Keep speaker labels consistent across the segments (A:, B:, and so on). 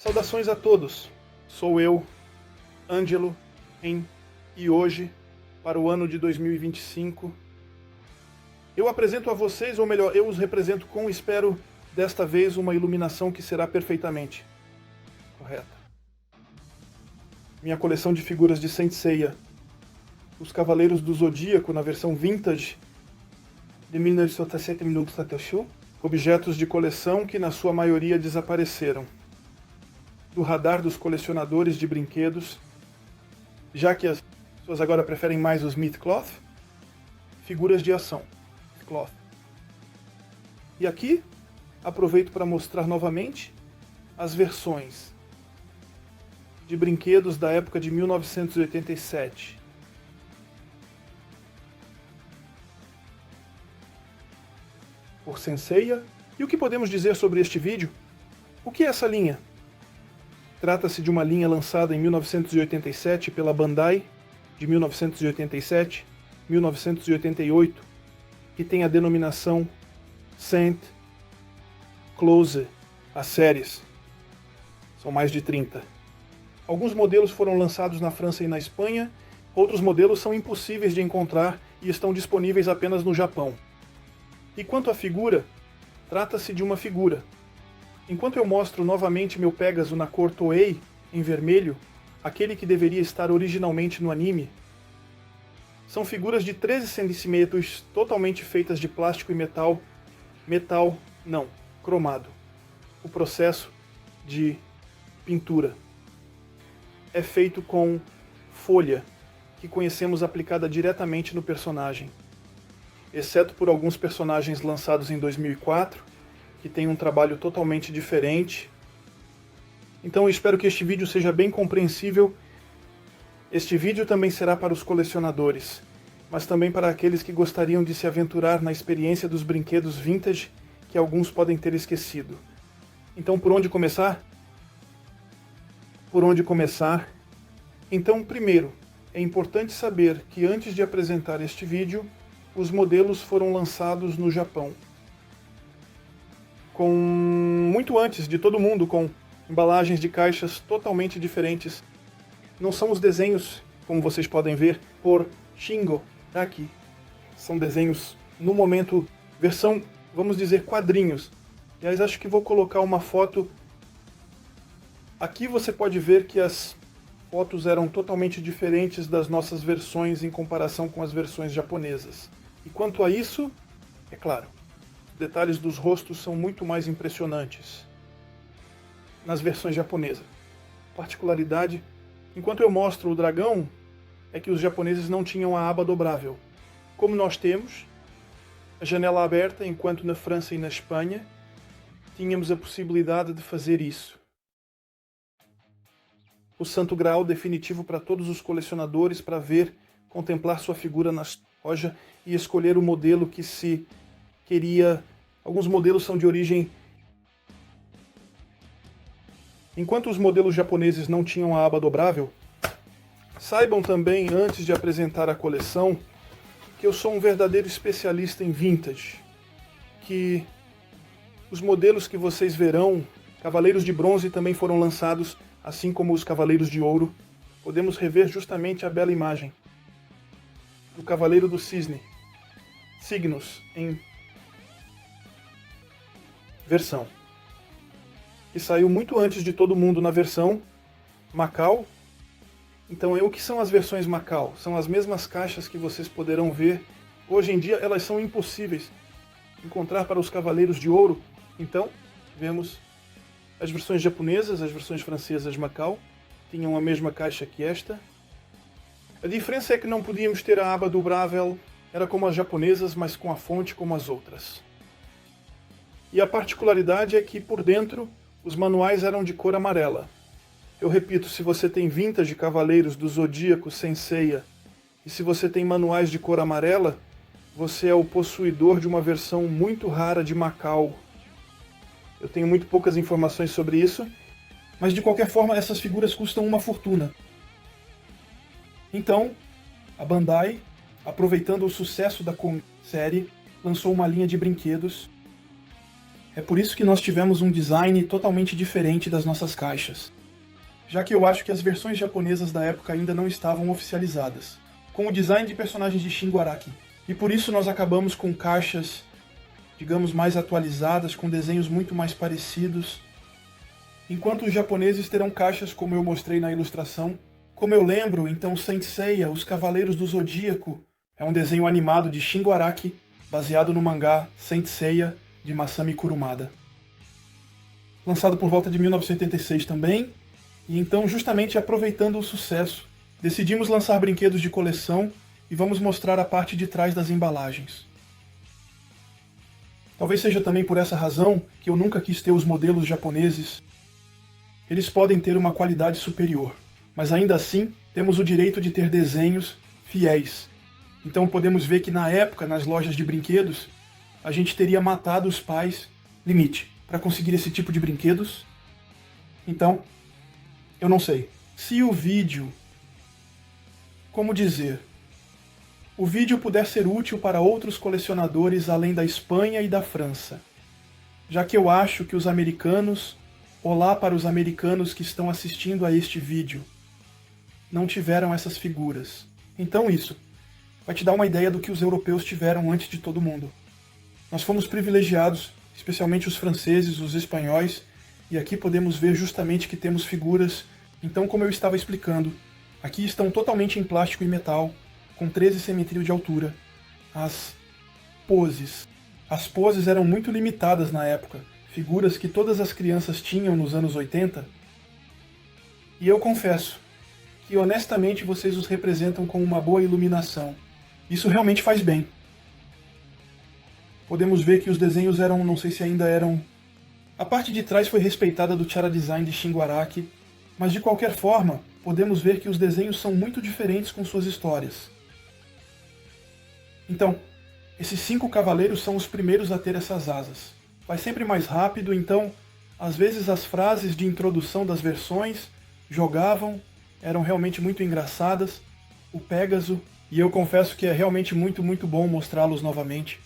A: Saudações a todos, sou eu, Ângelo, e hoje, para o ano de 2025, eu apresento a vocês, ou melhor, eu os represento com, espero, desta vez, uma iluminação que será perfeitamente correta. Minha coleção de figuras de Saint Seiya, os Cavaleiros do Zodíaco na versão vintage de 1977, objetos de coleção que na sua maioria desapareceram do radar dos colecionadores de brinquedos, já que as pessoas agora preferem mais os Mythcloth, figuras de ação. Mythcloth. E aqui, aproveito para mostrar novamente as versões de brinquedos da época de 1987. Por Saint Seiya. E o que podemos dizer sobre este vídeo? O que é essa linha? Trata-se de uma linha lançada em 1987 pela Bandai, de 1987, 1988, que tem a denominação Saint Close, as séries. São mais de 30. Alguns modelos foram lançados na França e na Espanha, outros modelos são impossíveis de encontrar e estão disponíveis apenas no Japão. E quanto à figura, trata-se de uma figura. Enquanto eu mostro novamente meu Pégaso na cor Toei, em vermelho, aquele que deveria estar originalmente no anime, são figuras de 13 centímetros totalmente feitas de plástico e metal, cromado. O processo de pintura é feito com folha, que conhecemos aplicada diretamente no personagem. Exceto por alguns personagens lançados em 2004, que tem um trabalho totalmente diferente. Então eu espero que este vídeo seja bem compreensível. Este vídeo também será para os colecionadores, mas também para aqueles que gostariam de se aventurar na experiência dos brinquedos vintage que alguns podem ter esquecido. Então por onde começar? Então primeiro, é importante saber que antes de apresentar este vídeo, os modelos foram lançados no Japão. Muito antes de todo mundo, com embalagens de caixas totalmente diferentes. Não são os desenhos, como vocês podem ver, por Shingo aqui. São desenhos, no momento, versão, vamos dizer, quadrinhos. Aliás, acho que vou colocar uma foto. Aqui você pode ver que as fotos eram totalmente diferentes das nossas versões em comparação com as versões japonesas. E quanto a isso, é claro, os detalhes dos rostos são muito mais impressionantes nas versões japonesas. Particularidade, enquanto eu mostro o dragão, é que os japoneses não tinham a aba dobrável. Como nós temos, a janela aberta, enquanto na França e na Espanha tínhamos a possibilidade de fazer isso. O santo grau definitivo para todos os colecionadores para ver, contemplar sua figura na loja e escolher o modelo que se queria. Alguns modelos são de origem. Enquanto os modelos japoneses não tinham a aba dobrável, saibam também, antes de apresentar a coleção, que eu sou um verdadeiro especialista em vintage. Que os modelos que vocês verão, Cavaleiros de Bronze também foram lançados, assim como os Cavaleiros de Ouro. Podemos rever justamente a bela imagem do Cavaleiro do Cisne, Signos, em versão, que saiu muito antes de todo mundo na versão Macau. Então, o que são as versões Macau? São as mesmas caixas que vocês poderão ver. Hoje em dia, elas são impossíveis encontrar para os Cavaleiros de Ouro. Então, vemos as versões japonesas, as versões francesas Macau, tinham a mesma caixa que esta. A diferença é que não podíamos ter a aba dobrável, era como as japonesas, mas com a fonte como as outras. E a particularidade é que por dentro os manuais eram de cor amarela. Eu repito, se você tem vintage Cavaleiros do Zodíaco Saint Seiya e se você tem manuais de cor amarela, você é o possuidor de uma versão muito rara de Macau. Eu tenho muito poucas informações sobre isso, mas de qualquer forma essas figuras custam uma fortuna. Então, a Bandai, aproveitando o sucesso da série, lançou uma linha de brinquedos É por isso que nós tivemos um design totalmente diferente das nossas caixas, já que eu acho que as versões japonesas da época ainda não estavam oficializadas, com o design de personagens de Shin Araki. E por isso nós acabamos com caixas, digamos, mais atualizadas, com desenhos muito mais parecidos, enquanto os japoneses terão caixas como eu mostrei na ilustração. Como eu lembro, então Saint Seiya, Os Cavaleiros do Zodíaco, é um desenho animado de Shin Araki, baseado no mangá Saint Seiya, de Masami Kurumada. Lançado por volta de 1986 também, e então, justamente aproveitando o sucesso, decidimos lançar brinquedos de coleção e vamos mostrar a parte de trás das embalagens. Talvez seja também por essa razão que eu nunca quis ter os modelos japoneses. Eles podem ter uma qualidade superior, mas ainda assim temos o direito de ter desenhos fiéis. Então podemos ver que na época, nas lojas de brinquedos, a gente teria matado os pais limite para conseguir esse tipo de brinquedos. Então, eu não sei. Se o vídeo, como dizer, o vídeo puder ser útil para outros colecionadores além da Espanha e da França, já que eu acho que os americanos, olá para os americanos que estão assistindo a este vídeo, não tiveram essas figuras. Então isso vai te dar uma ideia do que os europeus tiveram antes de todo mundo. Nós fomos privilegiados, especialmente os franceses, os espanhóis, e aqui podemos ver justamente que temos figuras. Então, como eu estava explicando, aqui estão totalmente em plástico e metal, com 13 centímetros de altura. As poses eram muito limitadas na época, figuras que todas as crianças tinham nos anos 80. E eu confesso que honestamente vocês os representam com uma boa iluminação. Isso realmente faz bem. Podemos ver que os desenhos eram, não sei se ainda eram... A parte de trás foi respeitada do Chara Design de Shin Araki, mas de qualquer forma, podemos ver que os desenhos são muito diferentes com suas histórias. Então, esses 5 cavaleiros são os primeiros a ter essas asas. Vai sempre mais rápido, então, às vezes as frases de introdução das versões jogavam, eram realmente muito engraçadas. O Pégaso, e eu confesso que é realmente muito bom mostrá-los novamente.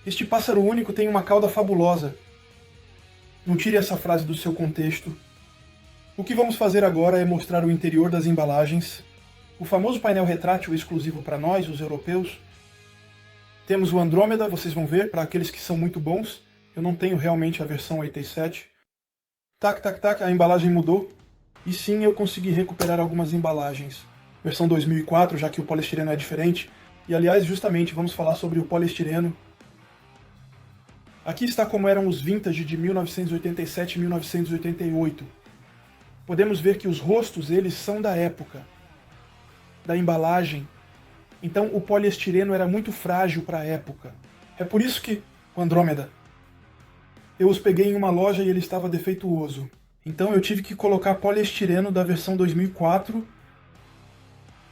A: Este pássaro único tem uma cauda fabulosa. Não tire essa frase do seu contexto. O que vamos fazer agora é mostrar o interior das embalagens. O famoso painel retrátil exclusivo para nós, os europeus. Temos o Andrômeda, vocês vão ver, para aqueles que são muito bons. Eu não tenho realmente a versão 87. Tac, a embalagem mudou. E sim, eu consegui recuperar algumas embalagens. Versão 2004, já que o poliestireno é diferente. E aliás, justamente, vamos falar sobre o poliestireno. Aqui está como eram os vintage de 1987 e 1988. Podemos ver que os rostos, eles são da época, da embalagem. Então o poliestireno era muito frágil para a época. É por isso que o Andrômeda, eu os peguei em uma loja e ele estava defeituoso. Então eu tive que colocar poliestireno da versão 2004.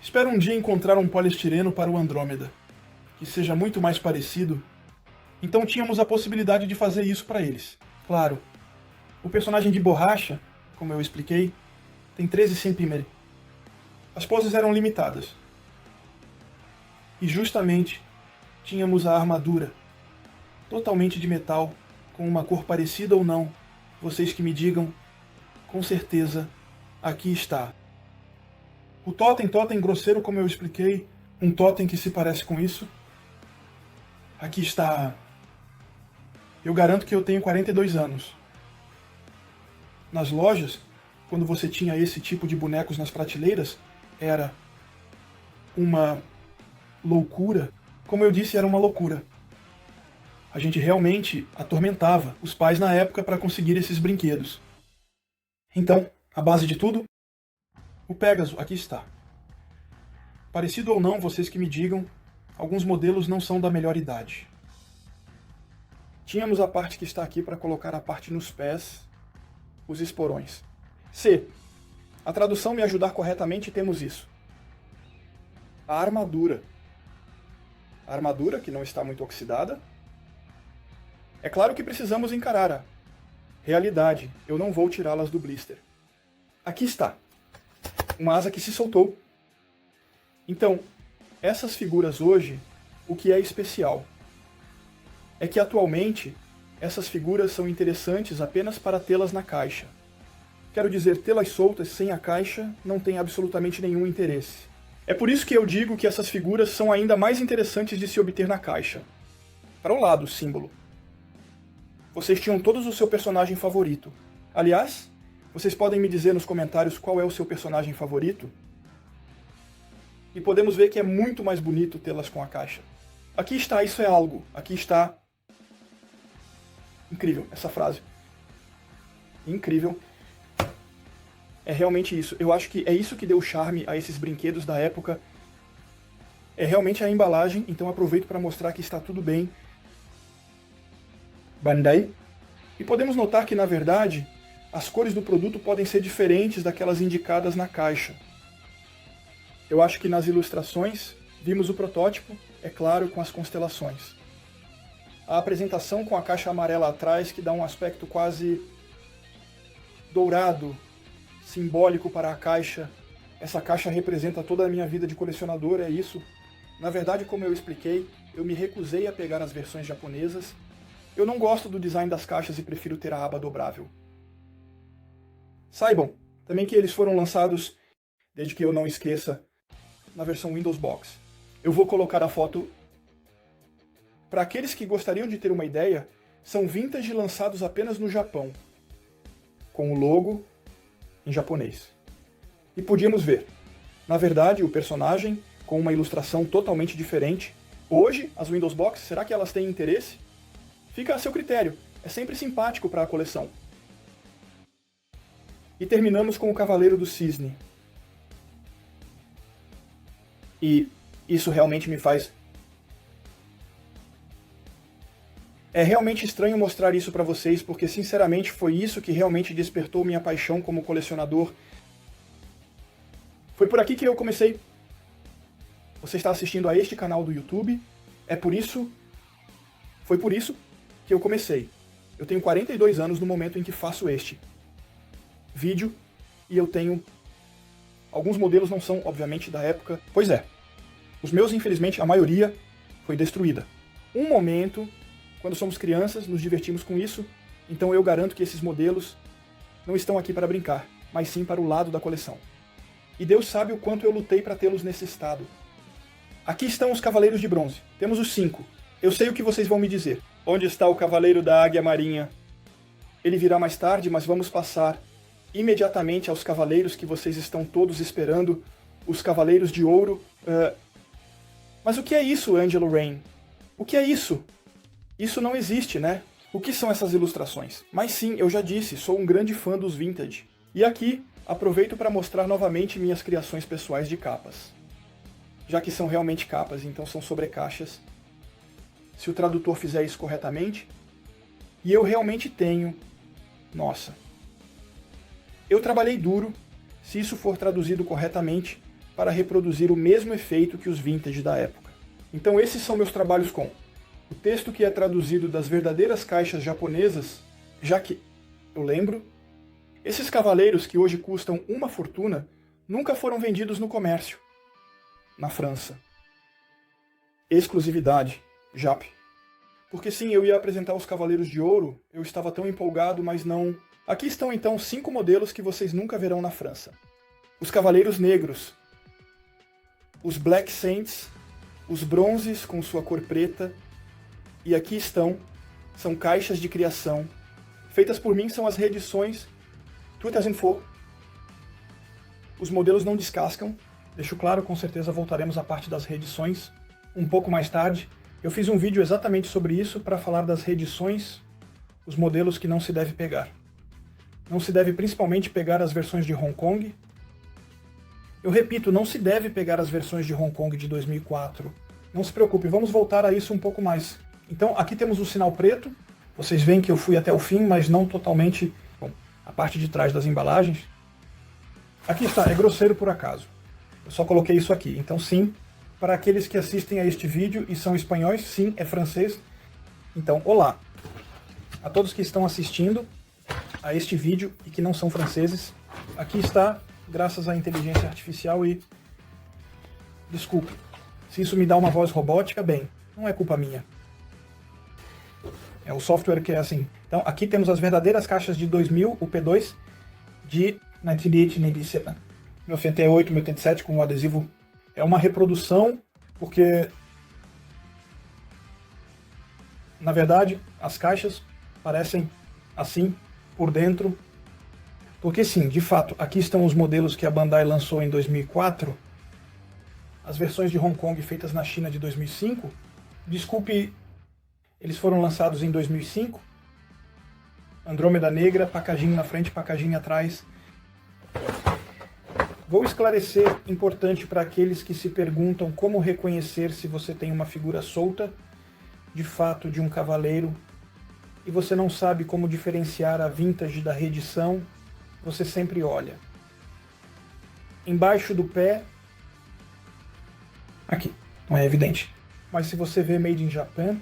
A: Espero um dia encontrar um poliestireno para o Andrômeda, que seja muito mais parecido. Então tínhamos a possibilidade de fazer isso para eles. Claro, o personagem de borracha, como eu expliquei, tem 13 centímetros. As poses eram limitadas. E justamente tínhamos a armadura, totalmente de metal, com uma cor parecida ou não. Vocês que me digam, com certeza, aqui está. O totem grosseiro, como eu expliquei, um totem que se parece com isso. Aqui está. Eu garanto que eu tenho 42 anos. Nas lojas, quando você tinha esse tipo de bonecos nas prateleiras, era uma loucura. Como eu disse, era uma loucura. A gente realmente atormentava os pais na época para conseguir esses brinquedos. Então, a base de tudo, o Pégaso, aqui está. Parecido ou não, vocês que me digam, alguns modelos não são da melhor idade. Tínhamos a parte que está aqui para colocar a parte nos pés, os esporões. Se a tradução me ajudar corretamente, temos isso. A armadura. A armadura, que não está muito oxidada. É claro que precisamos encarar a realidade. Eu não vou tirá-las do blister. Aqui está. Uma asa que se soltou. Então, essas figuras hoje, o que é especial é que atualmente essas figuras são interessantes apenas para tê-las na caixa. Quero dizer, tê-las soltas sem a caixa não tem absolutamente nenhum interesse. É por isso que eu digo que essas figuras são ainda mais interessantes de se obter na caixa. Para o lado, símbolo. Vocês tinham todos o seu personagem favorito. Aliás, vocês podem me dizer nos comentários qual é o seu personagem favorito? E podemos ver que é muito mais bonito tê-las com a caixa. Aqui está, isso é algo. Aqui está. Incrível, essa frase. Incrível. É realmente isso. Eu acho que é isso que deu charme a esses brinquedos da época. É realmente a embalagem, então aproveito para mostrar que está tudo bem. Bandai. E podemos notar que, na verdade, as cores do produto podem ser diferentes daquelas indicadas na caixa. Eu acho que nas ilustrações vimos o protótipo, é claro, com as constelações. A apresentação com a caixa amarela atrás, que dá um aspecto quase dourado, simbólico para a caixa. Essa caixa representa toda a minha vida de colecionador, é isso. Na verdade, como eu expliquei, eu me recusei a pegar as versões japonesas. Eu não gosto do design das caixas e prefiro ter a aba dobrável. Saibam também que eles foram lançados, desde que eu não esqueça, na versão Windows Box. Eu vou colocar a foto. Para aqueles que gostariam de ter uma ideia, são vintage lançados apenas no Japão, com o logo em japonês. E podíamos ver, na verdade, o personagem com uma ilustração totalmente diferente. Hoje, as Windows Box, será que elas têm interesse? Fica a seu critério, é sempre simpático para a coleção. E terminamos com o Cavaleiro do Cisne. E isso realmente me faz... É realmente estranho mostrar isso para vocês, porque sinceramente foi isso que realmente despertou minha paixão como colecionador. Foi por aqui que eu comecei. Você está assistindo a este canal do YouTube, foi por isso que eu comecei. Eu tenho 42 anos no momento em que faço este vídeo, e eu tenho... Alguns modelos não são, obviamente, da época. Pois é, os meus, infelizmente, a maioria foi destruída. Um momento... Quando somos crianças, nos divertimos com isso, então eu garanto que esses modelos não estão aqui para brincar, mas sim para o lado da coleção. E Deus sabe o quanto eu lutei para tê-los nesse estado. Aqui estão os Cavaleiros de Bronze. Temos os 5. Eu sei o que vocês vão me dizer. Onde está o Cavaleiro da Águia Marinha? Ele virá mais tarde, mas vamos passar imediatamente aos Cavaleiros que vocês estão todos esperando, os Cavaleiros de Ouro. Mas o que é isso, Angelo Rain? O que é isso? Isso não existe, né? O que são essas ilustrações? Mas sim, eu já disse, sou um grande fã dos vintage. E aqui, aproveito para mostrar novamente minhas criações pessoais de capas. Já que são realmente capas, então são sobrecaixas. Se o tradutor fizer isso corretamente. E eu realmente tenho... Nossa. Eu trabalhei duro, se isso for traduzido corretamente, para reproduzir o mesmo efeito que os vintage da época. Então esses são meus trabalhos com... O texto que é traduzido das verdadeiras caixas japonesas, já que, eu lembro, esses cavaleiros que hoje custam uma fortuna, nunca foram vendidos no comércio, na França. Exclusividade, Jap. Porque sim, eu ia apresentar os Cavaleiros de Ouro, eu estava tão empolgado, mas não... Aqui estão então 5 modelos que vocês nunca verão na França. Os Cavaleiros Negros, os Black Saints, os Bronzes com sua cor preta. E aqui estão, são caixas de criação. Feitas por mim são as reedições 2004. Os modelos não descascam. Deixo claro, com certeza voltaremos à parte das reedições um pouco mais tarde. Eu fiz um vídeo exatamente sobre isso para falar das reedições, os modelos que não se deve pegar. Não se deve principalmente pegar as versões de Hong Kong. Eu repito, não se deve pegar as versões de Hong Kong de 2004. Não se preocupe, vamos voltar a isso um pouco mais. Então, aqui temos o sinal preto. Vocês veem que eu fui até o fim, mas não totalmente... Bom, a parte de trás das embalagens. Aqui está, é grosseiro por acaso. Eu só coloquei isso aqui. Então, sim, para aqueles que assistem a este vídeo e são espanhóis, sim, é francês. Então, olá. A todos que estão assistindo a este vídeo e que não são franceses, aqui está, graças à inteligência artificial e... Desculpe, se isso me dá uma voz robótica, bem... Não é culpa minha. É o software que é assim. Então, aqui temos as verdadeiras caixas de 2000, o P2, de 1987, 98, 87, com o adesivo. É uma reprodução, porque, na verdade, as caixas parecem assim, por dentro. Porque sim, de fato, aqui estão os modelos que a Bandai lançou em 2004, as versões de Hong Kong feitas na China de 2005. Desculpe, eles foram lançados em 2005. Andrômeda Negra, packaging na frente, packaging atrás. Vou esclarecer, importante para aqueles que se perguntam como reconhecer se você tem uma figura solta, de fato, de um cavaleiro, e você não sabe como diferenciar a vintage da reedição. Você sempre olha. Embaixo do pé, aqui, não é evidente. Mas se você vê Made in Japan,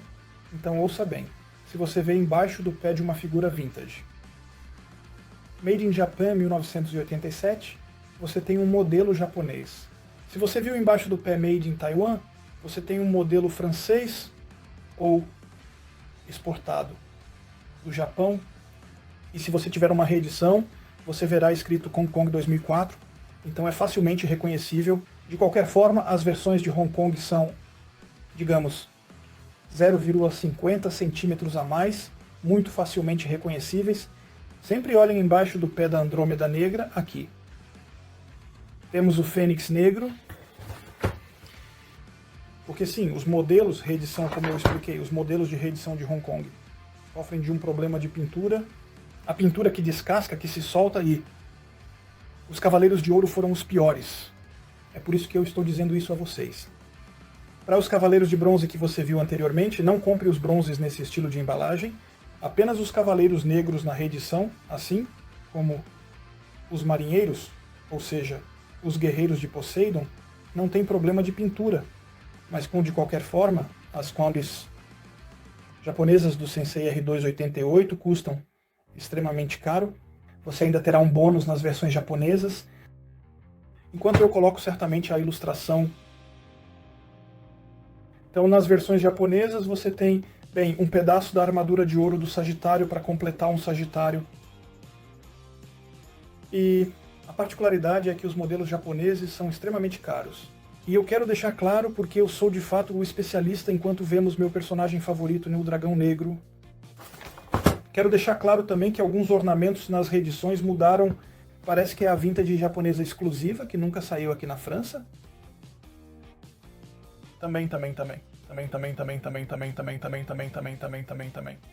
A: então ouça bem. Se você vê embaixo do pé de uma figura vintage. Made in Japan 1987, você tem um modelo japonês. Se você viu embaixo do pé Made in Taiwan, você tem um modelo francês ou exportado do Japão. E se você tiver uma reedição, você verá escrito Hong Kong 2004, então é facilmente reconhecível. De qualquer forma, as versões de Hong Kong são, digamos, 0,50 centímetros a mais, muito facilmente reconhecíveis. Sempre olhem embaixo do pé da Andrômeda Negra, aqui. Temos o Fênix Negro, porque sim, os modelos, reedição, como eu expliquei, os modelos de reedição de Hong Kong sofrem de um problema de pintura. A pintura que descasca, que se solta, e os Cavaleiros de Ouro foram os piores. É por isso que eu estou dizendo isso a vocês. Para os Cavaleiros de Bronze que você viu anteriormente, não compre os bronzes nesse estilo de embalagem. Apenas os Cavaleiros Negros na reedição, assim como os Marinheiros, ou seja, os Guerreiros de Poseidon, não tem problema de pintura. Mas de qualquer forma, as Condes japonesas do Sensei R288 custam extremamente caro. Você ainda terá um bônus nas versões japonesas. Enquanto eu coloco certamente a ilustração. Então, nas versões japonesas, você tem, bem, um pedaço da armadura de ouro do Sagitário para completar um Sagitário. E a particularidade é que os modelos japoneses são extremamente caros. E eu quero deixar claro porque eu sou de fato o especialista enquanto vemos meu personagem favorito no Dragão Negro. Quero deixar claro também que alguns ornamentos nas reedições mudaram. Parece que é a vintage japonesa exclusiva, que nunca saiu aqui na França. Também.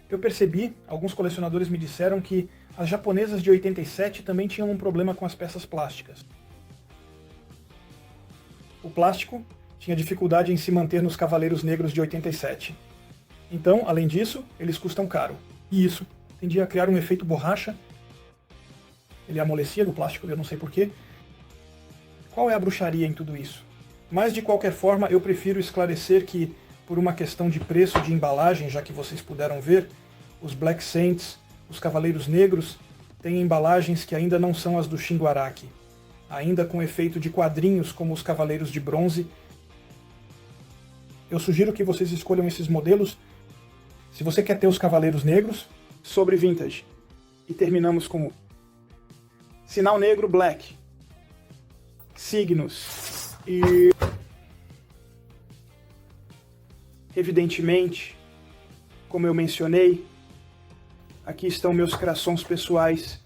A: Eu percebi, alguns colecionadores me disseram que as japonesas de 87 também tinham um problema com as peças plásticas. O plástico tinha dificuldade em se manter nos Cavaleiros Negros de 87. Então, além disso, eles custam caro. E isso tendia a criar um efeito borracha. Ele amolecia do plástico, eu não sei porquê. Qual é a bruxaria em tudo isso? Mas, de qualquer forma, eu prefiro esclarecer que, por uma questão de preço de embalagem, já que vocês puderam ver, os Black Saints, os Cavaleiros Negros, têm embalagens que ainda não são as do Shingo Araki. Ainda com efeito de quadrinhos como os Cavaleiros de Bronze. Eu sugiro que vocês escolham esses modelos se você quer ter os Cavaleiros Negros sobre vintage. E terminamos com o Sinal Negro Black, Signos e, evidentemente, como eu mencionei, aqui estão meus croissants pessoais,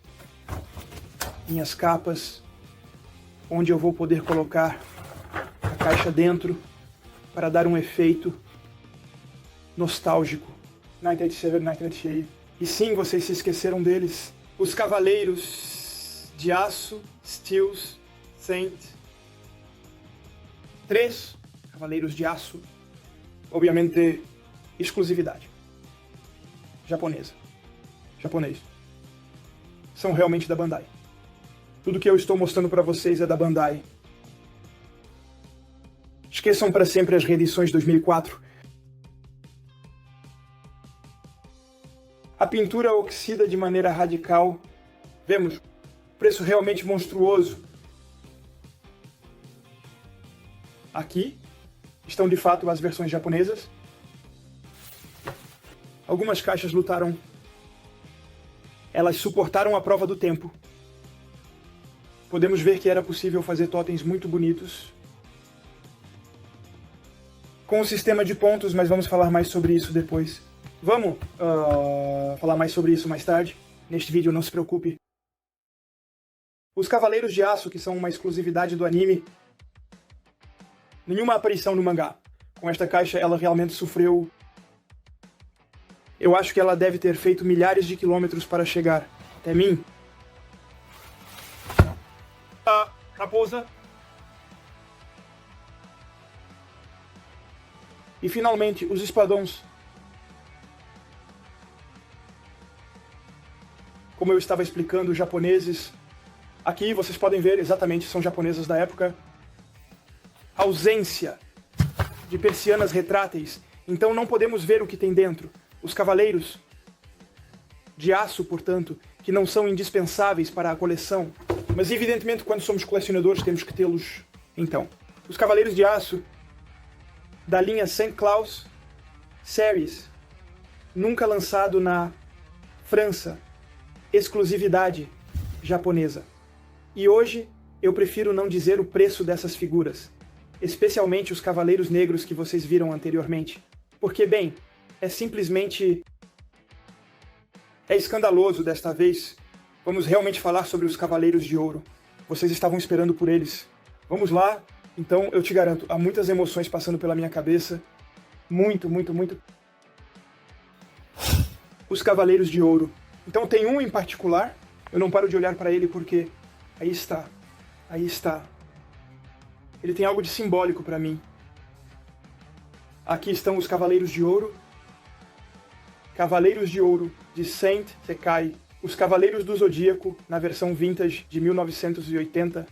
A: minhas capas, onde eu vou poder colocar a caixa dentro para dar um efeito nostálgico. 1987, 1988. E sim, vocês se esqueceram deles. Os Cavaleiros de Aço, Steels, Saint. 3 Cavaleiros de Aço. Obviamente, exclusividade. Japonesa. Japonês. São realmente da Bandai. Tudo que eu estou mostrando para vocês é da Bandai. Esqueçam para sempre as reedições 2004. A pintura oxida de maneira radical. Vemos preço realmente monstruoso. Aqui estão de fato as versões japonesas. Algumas caixas lutaram. Elas suportaram a prova do tempo. Podemos ver que era possível fazer totens muito bonitos com o sistema de pontos, mas vamos falar mais sobre isso depois. Vamos falar mais sobre isso mais tarde. Neste vídeo, não se preocupe. Os Cavaleiros de Aço, que são uma exclusividade do anime, nenhuma aparição no mangá. Com esta caixa, ela realmente sofreu... Eu acho que ela deve ter feito milhares de quilômetros para chegar até mim. A raposa. E finalmente, os espadões. Como eu estava explicando, os japoneses... Aqui vocês podem ver, exatamente, são japoneses da época. Ausência de persianas retráteis. Então não podemos ver o que tem dentro. Os cavaleiros de aço, portanto, que não são indispensáveis para a coleção. Mas evidentemente, quando somos colecionadores, temos que tê-los. Então, os Cavaleiros de Aço da linha St. Claus Series, nunca lançado na França, exclusividade japonesa. E hoje eu prefiro não dizer o preço dessas figuras, especialmente os Cavaleiros Negros que vocês viram anteriormente, porque, bem, é simplesmente... é escandaloso desta vez. Vamos realmente falar sobre os Cavaleiros de Ouro. Vocês estavam esperando por eles. Vamos lá. Então, eu te garanto, há muitas emoções passando pela minha cabeça. Muito, muito, muito. Os Cavaleiros de Ouro. Então tem um em particular. Eu não paro de olhar para ele porque... aí está. Aí está. Ele tem algo de simbólico para mim. Aqui estão os Cavaleiros de Ouro. Cavaleiros de Ouro de Saint Sekai. Os Cavaleiros do Zodíaco, na versão vintage de 1980.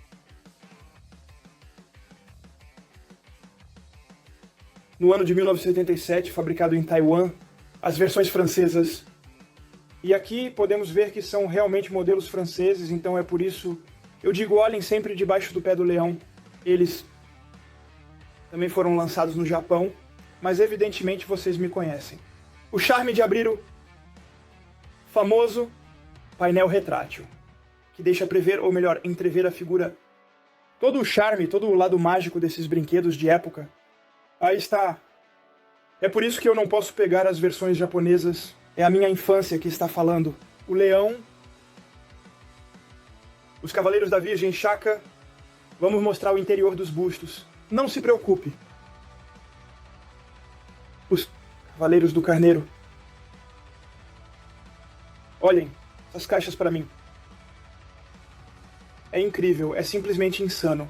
A: No ano de 1987, fabricado em Taiwan. As versões francesas. E aqui podemos ver que são realmente modelos franceses, então é por isso... eu digo, olhem sempre debaixo do pé do leão. Eles também foram lançados no Japão, mas evidentemente vocês me conhecem. O charme de abrir o famoso painel retrátil, que deixa prever, ou melhor, entrever a figura. Todo o charme, todo o lado mágico desses brinquedos de época. Aí está. É por isso que eu não posso pegar as versões japonesas. É a minha infância que está falando. O leão, os Cavaleiros da Virgem Shaka. Vamos mostrar o interior dos bustos. Não se preocupe. Os Cavaleiros do Carneiro. Olhem essas caixas para mim. É incrível, é simplesmente insano.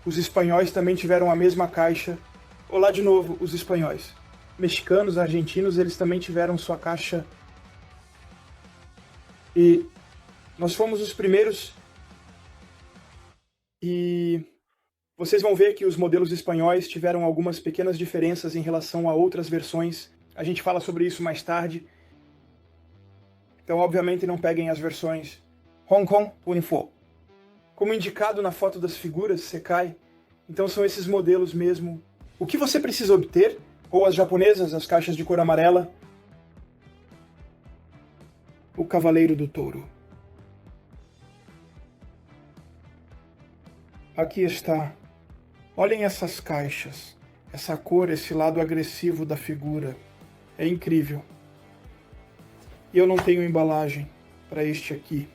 A: Os espanhóis também tiveram a mesma caixa. Olá de novo, os espanhóis. Mexicanos, argentinos, eles também tiveram sua caixa. E nós fomos os primeiros. E vocês vão ver que os modelos espanhóis tiveram algumas pequenas diferenças em relação a outras versões. A gente fala sobre isso mais tarde. Então, obviamente, não peguem as versões Hong Kong Unifor. Como indicado na foto das figuras, Sekai, então são esses modelos mesmo. O que você precisa obter, ou as japonesas, as caixas de cor amarela, o Cavaleiro do Touro. Aqui está. Olhem essas caixas, essa cor, esse lado agressivo da figura. É incrível. E eu não tenho embalagem para este aqui.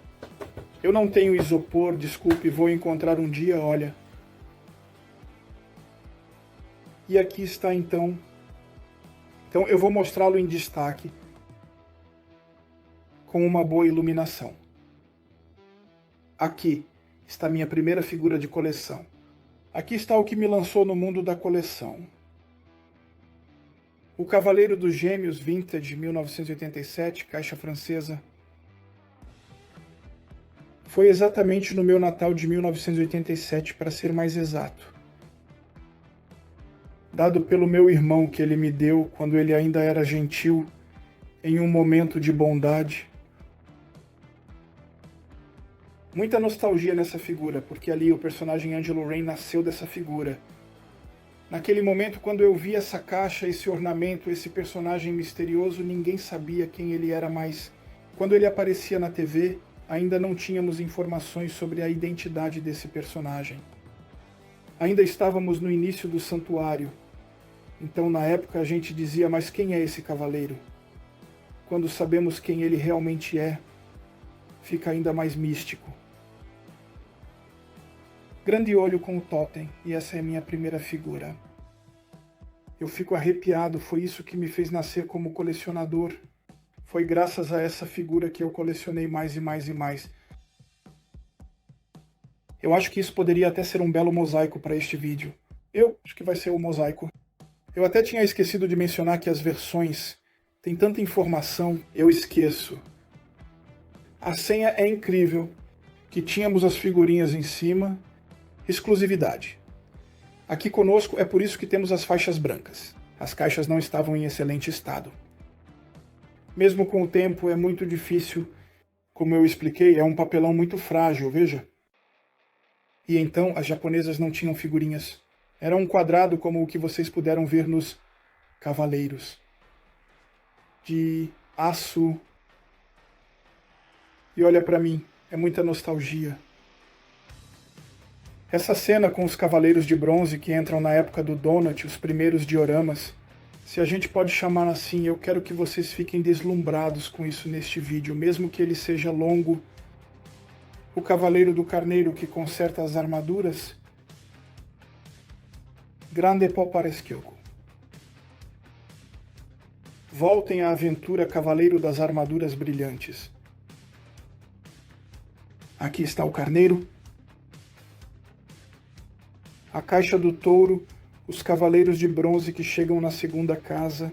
A: Eu não tenho isopor, desculpe, vou encontrar um dia, olha. E aqui está então. Então eu vou mostrá-lo em destaque, com uma boa iluminação. Aqui está minha primeira figura de coleção. Aqui está o que me lançou no mundo da coleção. O Cavaleiro dos Gêmeos Vintage 1987, caixa francesa. Foi exatamente no meu Natal de 1987, para ser mais exato. Dado pelo meu irmão, que ele me deu quando ele ainda era gentil, em um momento de bondade. Muita nostalgia nessa figura, porque ali o personagem Angelo Rain nasceu dessa figura. Naquele momento, quando eu vi essa caixa, esse ornamento, esse personagem misterioso, ninguém sabia quem ele era mais. Quando ele aparecia na TV, ainda não tínhamos informações sobre a identidade desse personagem. Ainda estávamos no início do santuário. Então, na época, a gente dizia, mas quem é esse cavaleiro? Quando sabemos quem ele realmente é, fica ainda mais místico. Grande olho com o totem, e essa é a minha primeira figura. Eu fico arrepiado, foi isso que me fez nascer como colecionador. Foi graças a essa figura que eu colecionei mais e mais e mais. Eu acho que isso poderia até ser um belo mosaico para este vídeo. Eu acho que vai ser o mosaico. Eu até tinha esquecido de mencionar que as versões têm tanta informação, eu esqueço. A senha é incrível, que tínhamos as figurinhas em cima. Exclusividade. Aqui conosco é por isso que temos as faixas brancas. As caixas não estavam em excelente estado. Mesmo com o tempo é muito difícil, como eu expliquei, é um papelão muito frágil, veja. E então as japonesas não tinham figurinhas. Era um quadrado como o que vocês puderam ver nos cavaleiros. De aço. E olha pra mim, é muita nostalgia. Essa cena com os cavaleiros de bronze que entram na época do Donut, os primeiros dioramas, se a gente pode chamar assim, eu quero que vocês fiquem deslumbrados com isso neste vídeo, mesmo que ele seja longo. O Cavaleiro do Carneiro que conserta as armaduras. Grande Popareskyoko. Voltem à aventura Cavaleiro das Armaduras Brilhantes. Aqui está o Carneiro. A caixa do touro, os cavaleiros de bronze que chegam na segunda casa.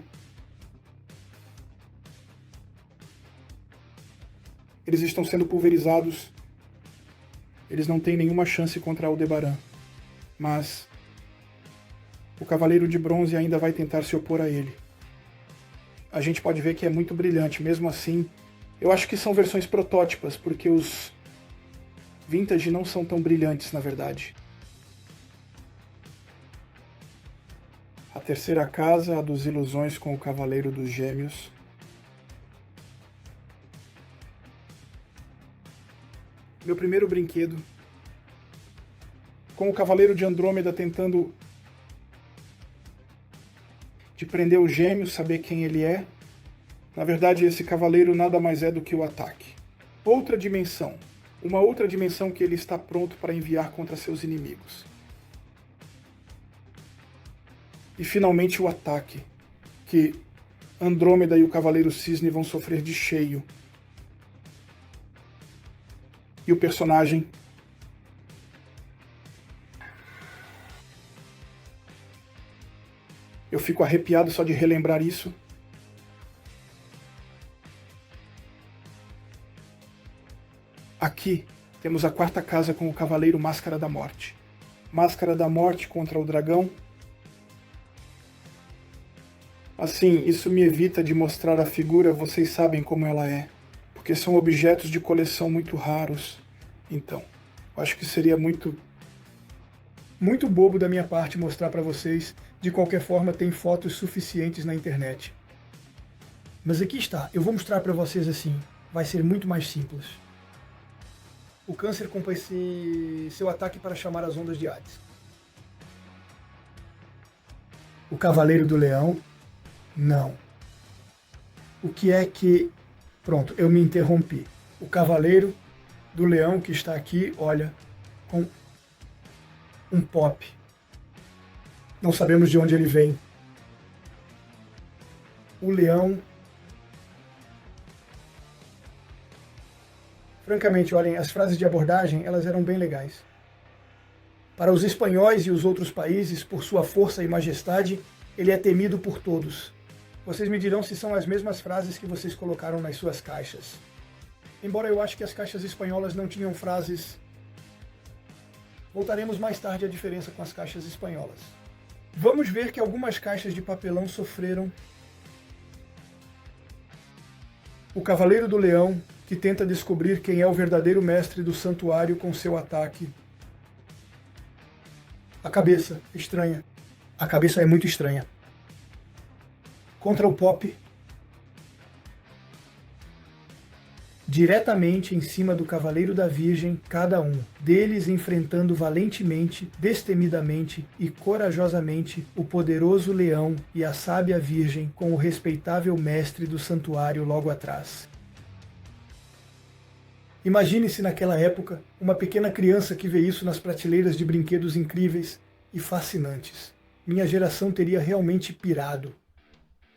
A: Eles estão sendo pulverizados. Eles não têm nenhuma chance contra Aldebaran. Mas o cavaleiro de bronze ainda vai tentar se opor a ele. A gente pode ver que é muito brilhante, mesmo assim. Eu acho que são versões protótipas, porque os vintage não são tão brilhantes, na verdade. A terceira casa, a dos ilusões com o Cavaleiro dos Gêmeos. Meu primeiro brinquedo. Com o Cavaleiro de Andrômeda tentando de prender o gêmeo, saber quem ele é. Na verdade, esse cavaleiro nada mais é do que o ataque. Outra dimensão. Uma outra dimensão que ele está pronto para enviar contra seus inimigos. E finalmente o ataque, que Andrômeda e o Cavaleiro Cisne vão sofrer de cheio. E o personagem eu fico arrepiado só de relembrar isso. Aqui temos a quarta casa com o Cavaleiro Máscara da Morte. Máscara da Morte contra o dragão. Assim, isso me evita de mostrar a figura, vocês sabem como ela é. Porque são objetos de coleção muito raros. Então, eu acho que seria muito bobo da minha parte mostrar para vocês. De qualquer forma, tem fotos suficientes na internet. Mas aqui está, eu vou mostrar para vocês assim. Vai ser muito mais simples. O Câncer compra seu ataque para chamar as ondas de Hades. O Cavaleiro do Leão. Não. O que é que... Pronto, eu me interrompi. O Cavaleiro do Leão que está aqui, olha, com um pop. Não sabemos de onde ele vem. O leão... Francamente, olhem, as frases de abordagem, elas eram bem legais. Para os espanhóis e os outros países, por sua força e majestade, ele é temido por todos. Vocês me dirão se são as mesmas frases que vocês colocaram nas suas caixas. Embora eu ache que as caixas espanholas não tinham frases... Voltaremos mais tarde à diferença com as caixas espanholas. Vamos ver que algumas caixas de papelão sofreram. O Cavaleiro do Leão, que tenta descobrir quem é o verdadeiro mestre do santuário com seu ataque. A cabeça, estranha.
B: A cabeça é muito estranha. Contra o Pop, diretamente em cima do Cavaleiro da Virgem, cada um deles enfrentando valentemente, destemidamente e corajosamente o poderoso leão e a sábia Virgem com o respeitável mestre do santuário logo atrás. Imagine-se naquela época uma pequena criança que vê isso nas prateleiras de brinquedos incríveis e fascinantes. Minha geração teria realmente pirado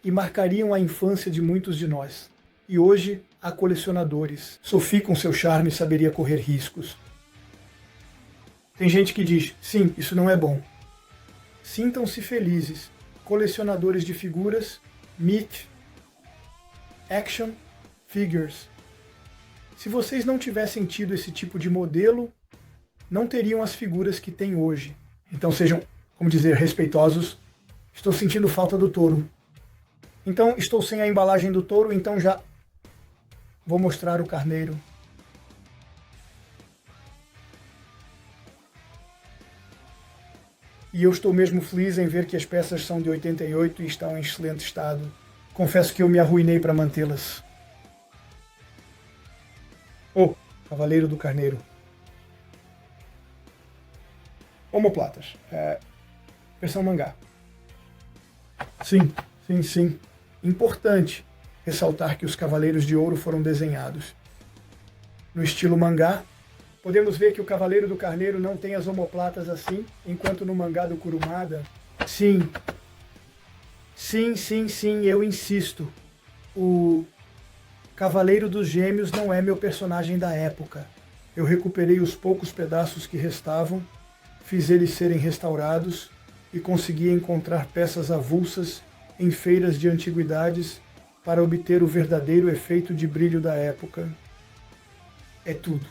B: e marcariam a infância de muitos de nós. E hoje há colecionadores. Sophie, com seu charme, saberia correr riscos. Tem gente que diz, sim, isso não é bom. Sintam-se felizes, colecionadores de figuras, meet, action, figures. Se vocês não tivessem tido esse tipo de modelo, não teriam as figuras que têm hoje. Então sejam, como dizer, respeitosos. Estou sentindo falta do touro. Então estou sem a embalagem do touro, então já vou mostrar o carneiro. E eu estou mesmo feliz em ver que as peças são de 88 e estão em excelente estado. Confesso que eu me arruinei para mantê-las. Oh, Cavaleiro do Carneiro. Omoplatas. Versão mangá. Sim. Importante ressaltar que os Cavaleiros de Ouro foram desenhados no estilo mangá. Podemos ver que o Cavaleiro do Carneiro não tem as omoplatas assim, enquanto no mangá do Kurumada. Sim, eu insisto. O Cavaleiro dos Gêmeos não é meu personagem da época. Eu recuperei os poucos pedaços que restavam, fiz eles serem restaurados e consegui encontrar peças avulsas em feiras de antiguidades para obter o verdadeiro efeito de brilho da época. É tudo.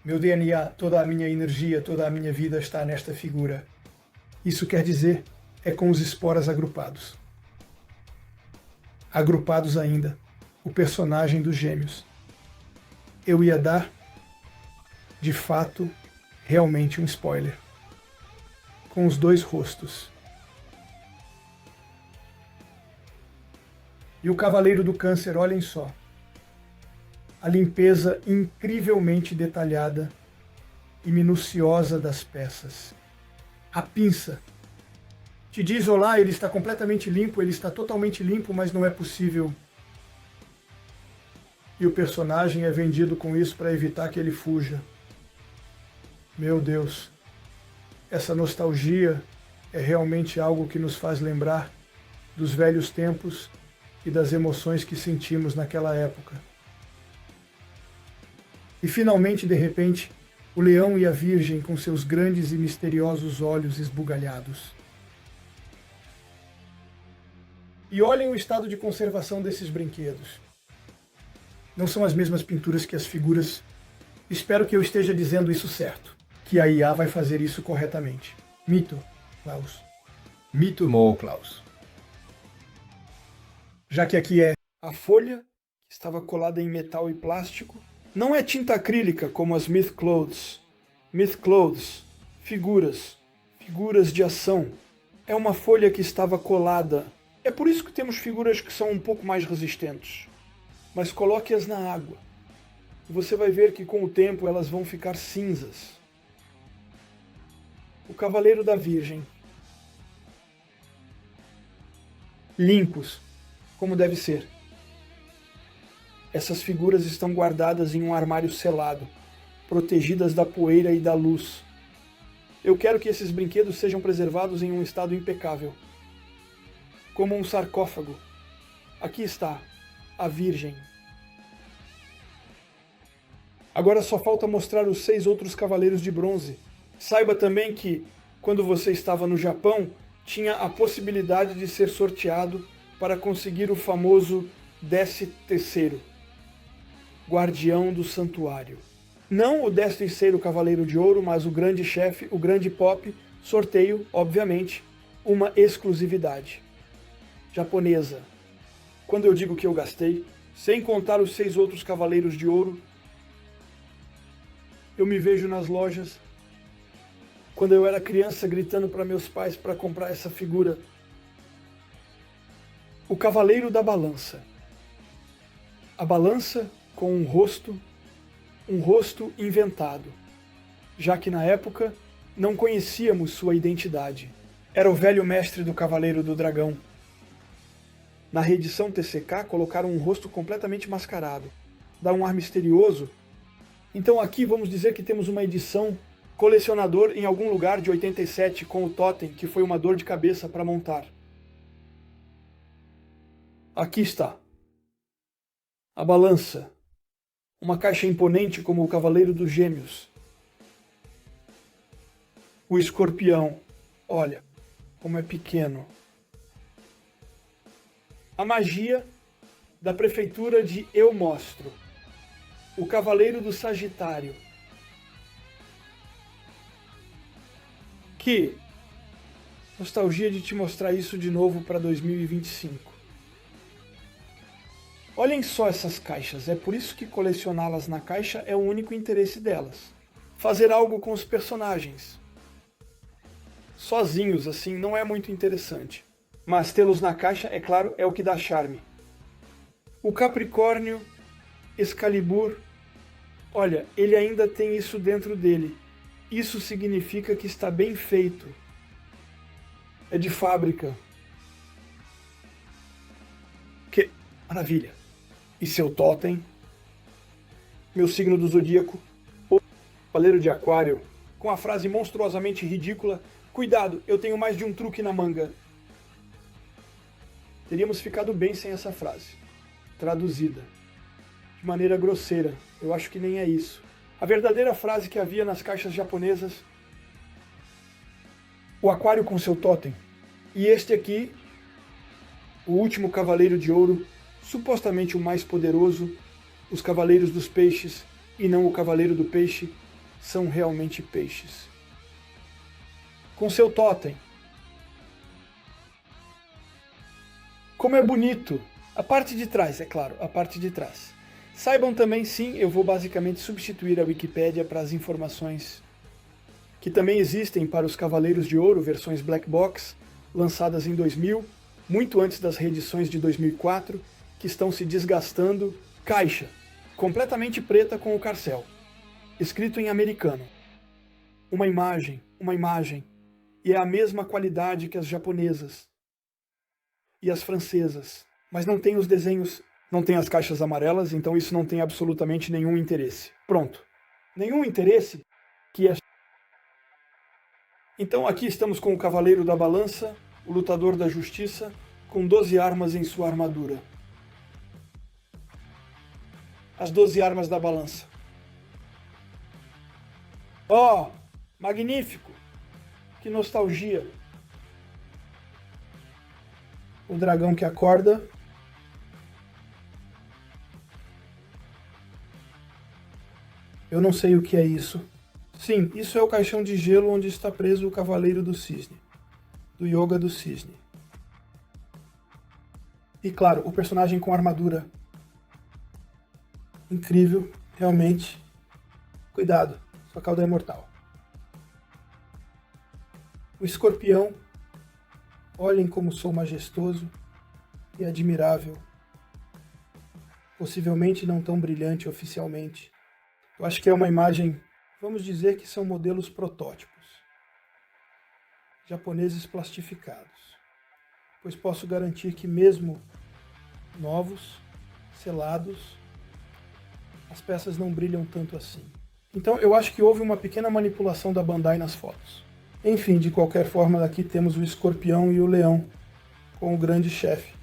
B: Meu DNA, toda a minha energia, toda a minha vida está nesta figura. Isso quer dizer, é com os esporas agrupados. Agrupados ainda, o personagem dos Gêmeos. Eu ia dar, de fato, realmente um spoiler. Com os dois rostos. E o Cavaleiro do Câncer, olhem só. A limpeza incrivelmente detalhada e minuciosa das peças. A pinça te diz, olá, ele está completamente limpo, ele está totalmente limpo, mas não é possível. E o personagem é vendido com isso para evitar que ele fuja. Meu Deus, essa nostalgia é realmente algo que nos faz lembrar dos velhos tempos e das emoções que sentimos naquela época. E finalmente, de repente, o leão e a virgem com seus grandes e misteriosos olhos esbugalhados. E olhem o estado de conservação desses brinquedos. Não são as mesmas pinturas que as figuras. Espero que eu esteja dizendo isso certo, que a IA vai fazer isso corretamente. Mito, Klaus.
C: Mito mo, Klaus.
A: Já que aqui é a folha, que estava colada em metal e plástico. Não é tinta acrílica como as Myth Clothes. Myth Clothes, figuras de ação. É uma folha que estava colada. É por isso que temos figuras que são um pouco mais resistentes. Mas coloque-as na água. E você vai ver que com o tempo elas vão ficar cinzas. O Cavaleiro da Virgem. Limpos, como deve ser. Essas figuras estão guardadas em um armário selado, protegidas da poeira e da luz. Eu quero que esses brinquedos sejam preservados em um estado impecável. Como um sarcófago. Aqui está, a Virgem. Agora só falta mostrar os 6 outros cavaleiros de bronze. Saiba também que, quando você estava no Japão, tinha a possibilidade de ser sorteado para conseguir o famoso 13º. Guardião do Santuário. Não o 13º Cavaleiro de Ouro, mas o grande chefe, o grande Pop, sorteio, obviamente, uma exclusividade. Japonesa. Quando eu digo que eu gastei, sem contar os 6 outros Cavaleiros de Ouro, eu me vejo nas lojas
B: quando eu era criança gritando para meus pais para comprar essa figura. O Cavaleiro da Balança. A balança com um rosto inventado, já que na época não conhecíamos sua identidade. Era o velho mestre do Cavaleiro do Dragão. Na reedição TCK colocaram um rosto completamente mascarado. Dá um ar misterioso. Então aqui vamos dizer que temos uma edição colecionador em algum lugar de 87 com o totem, que foi uma dor de cabeça para montar. Aqui está. A balança. Uma caixa imponente como o Cavaleiro dos Gêmeos. O escorpião. Olha como é pequeno. A magia da prefeitura de Eu Mostro. O Cavaleiro do Sagitário. Que nostalgia de te mostrar isso de novo para 2025. Olhem só essas caixas, é por isso que colecioná-las na caixa é o único interesse delas. Fazer algo com os personagens. Sozinhos, assim, não é muito interessante. Mas tê-los na caixa, é claro, é o que dá charme. O Capricórnio, Excalibur, olha, ele ainda tem isso dentro dele. Isso significa que está bem feito. É de fábrica. Que maravilha! E seu totem? Meu signo do zodíaco, o Cavaleiro de Aquário, com a frase monstruosamente ridícula: cuidado, eu tenho mais de um truque na manga. Teríamos ficado bem sem essa frase, traduzida, de maneira grosseira. Eu acho que nem é isso. A verdadeira frase que havia nas caixas japonesas: o aquário com seu totem. E este aqui, o último Cavaleiro de Ouro, supostamente o mais poderoso. Os Cavaleiros dos Peixes e não o Cavaleiro do Peixe são realmente peixes. Com seu totem. Como é bonito! A parte de trás, é claro, a parte de trás. Saibam também, sim, eu vou basicamente substituir a Wikipédia para as informações que também existem para os Cavaleiros de Ouro, versões Black Box, lançadas em 2000, muito antes das reedições de 2004, que estão se desgastando. Caixa, completamente preta com o carcel, escrito em americano. Uma imagem, e é a mesma qualidade que as japonesas e as francesas, mas não tem os desenhos, não tem as caixas amarelas, então isso não tem absolutamente nenhum interesse. Pronto. Nenhum interesse que é... Então aqui estamos com o Cavaleiro da Balança, o Lutador da Justiça, com 12 armas em sua armadura. As 12 armas da balança. Oh, magnífico! Que nostalgia! O dragão que acorda. Eu não sei o que é isso. Sim, isso é o caixão de gelo onde está preso o Cavaleiro do Cisne. Do Yoga do Cisne. E claro, o personagem com armadura. Incrível, realmente. Cuidado, sua cauda é mortal. O escorpião. Olhem como sou majestoso e admirável. Possivelmente não tão brilhante oficialmente. Eu acho que é uma imagem, vamos dizer que são modelos protótipos. Japoneses plastificados. Pois posso garantir que mesmo novos, selados, as peças não brilham tanto assim. Então eu acho que houve uma pequena manipulação da Bandai nas fotos. Enfim, de qualquer forma, aqui temos o escorpião e o leão, com o grande chefe,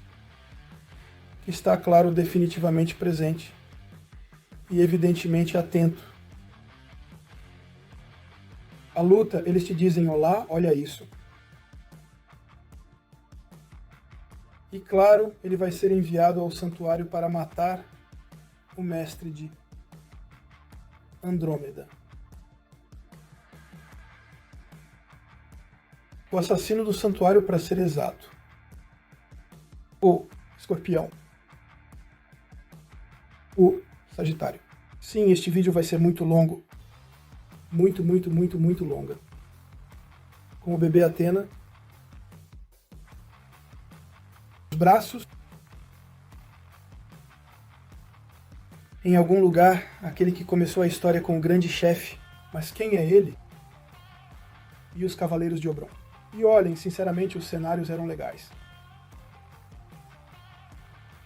B: que está, claro, definitivamente presente e evidentemente atento. A luta, eles te dizem olá, olha isso. E claro, ele vai ser enviado ao santuário para matar o mestre de Andrômeda. O assassino do santuário, para ser exato. O escorpião. O Sagitário. Sim, este vídeo vai ser muito longo. Muito longa.
A: com o bebê Athena. Os braços. Em algum lugar, aquele que começou a história com o grande chefe. Mas quem é ele? E os Cavaleiros de Oberon. E olhem, sinceramente, os cenários eram legais.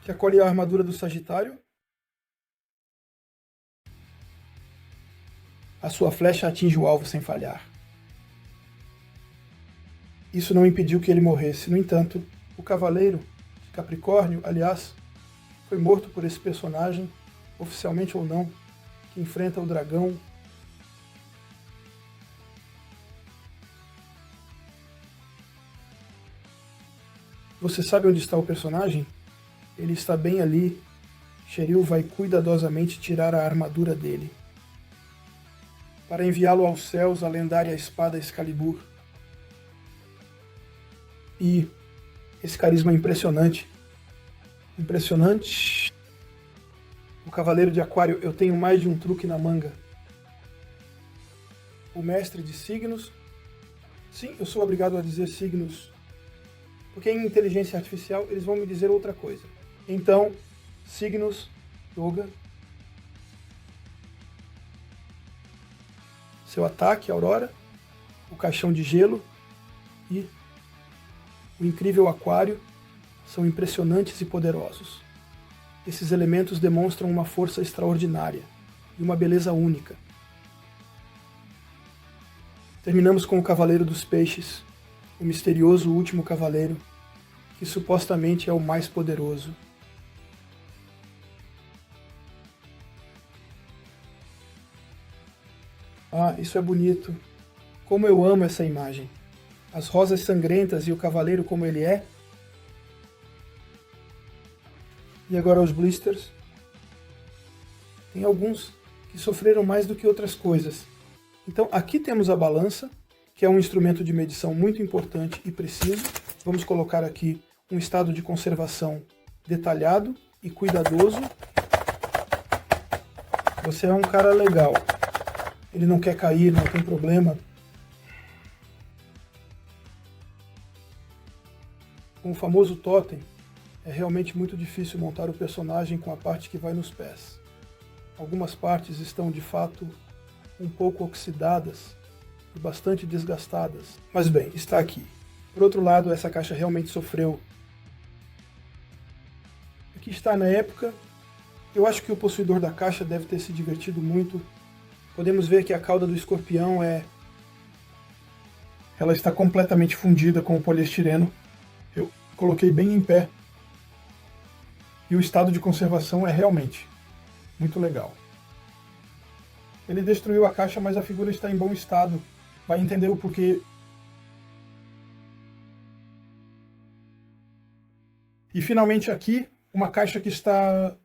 A: Que acolhe a armadura do Sagitário. A sua flecha atinge o alvo sem falhar. Isso não impediu que ele morresse. No entanto, o Cavaleiro de Capricórnio, aliás, foi morto por esse personagem, oficialmente ou não, que enfrenta o dragão. Você sabe onde está o personagem? Ele está bem ali. Shiryu vai cuidadosamente tirar a armadura dele, para enviá-lo aos céus a lendária espada Excalibur. E esse carisma impressionante. Impressionante. O Cavaleiro de Aquário, eu tenho mais de um truque na manga. O mestre de signos. Sim, eu sou obrigado a dizer signos, porque em inteligência artificial eles vão me dizer outra coisa. Então, signos, yoga. Seu ataque, Aurora. O caixão de gelo e o incrível Aquário são impressionantes e poderosos. Esses elementos demonstram uma força extraordinária e uma beleza única. Terminamos com o Cavaleiro dos Peixes, o misterioso último cavaleiro, que supostamente é o mais poderoso. Ah, isso é bonito. Como eu amo essa imagem. As rosas sangrentas e o cavaleiro como ele é. E agora os blisters. Tem alguns que sofreram mais do que outras coisas. Então aqui temos a balança, que é um instrumento de medição muito importante e preciso. Vamos colocar aqui um estado de conservação detalhado e cuidadoso. Você é um cara legal. Ele não quer cair, não tem problema. Com o famoso totem, é realmente muito difícil montar o personagem com a parte que vai nos pés. Algumas partes estão de fato um pouco oxidadas e bastante desgastadas. Mas bem, está aqui. Por outro lado, essa caixa realmente sofreu. Aqui está na época. Eu acho que o possuidor da caixa deve ter se divertido muito. Podemos ver que a cauda do escorpião ela está completamente fundida com o poliestireno. Eu coloquei bem em pé. E o estado de conservação é realmente muito legal. Ele destruiu a caixa, mas a figura está em bom estado. Vai entender o porquê. E finalmente aqui, uma caixa que está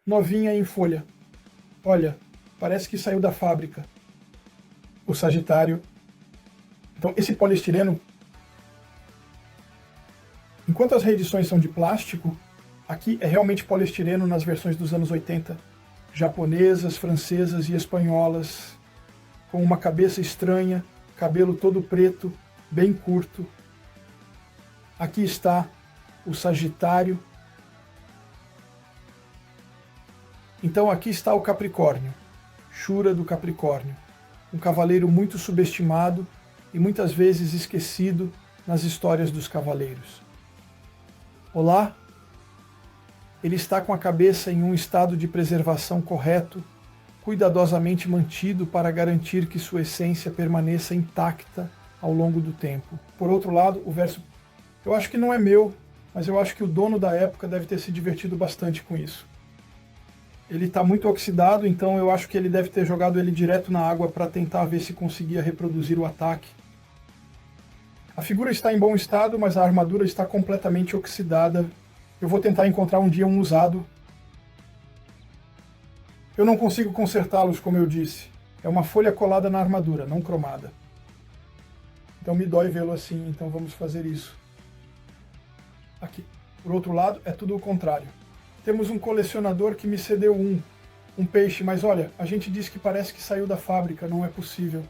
A: novinha em folha. Olha, parece que saiu da fábrica. O Sagitário. Então esse poliestireno, enquanto as reedições são de plástico, aqui é realmente poliestireno nas versões dos anos 80. Japonesas, francesas e espanholas, com uma cabeça estranha, cabelo todo preto, bem curto. Aqui está o Sagitário. Então aqui está o Capricórnio, Shura do Capricórnio, um cavaleiro muito subestimado e muitas vezes esquecido nas histórias dos cavaleiros. Olá! Ele está com a cabeça em um estado de preservação correto, cuidadosamente mantido para garantir que sua essência permaneça intacta ao longo do tempo. Por outro lado, o verso, eu acho que não é meu, mas eu acho que o dono da época deve ter se divertido bastante com isso. Ele está muito oxidado, então eu acho que ele deve ter jogado ele direto na água para tentar ver se conseguia reproduzir o ataque. A figura está em bom estado, mas a armadura está completamente oxidada. Eu vou tentar encontrar um dia um usado. Eu não consigo consertá-los, como eu disse. É uma folha colada na armadura, não cromada. Então me dói vê-lo assim, então vamos fazer isso. Aqui. Por outro lado, é tudo o contrário. Temos um colecionador que me cedeu um peixe, mas olha, a gente disse que parece que saiu da fábrica, não é possível.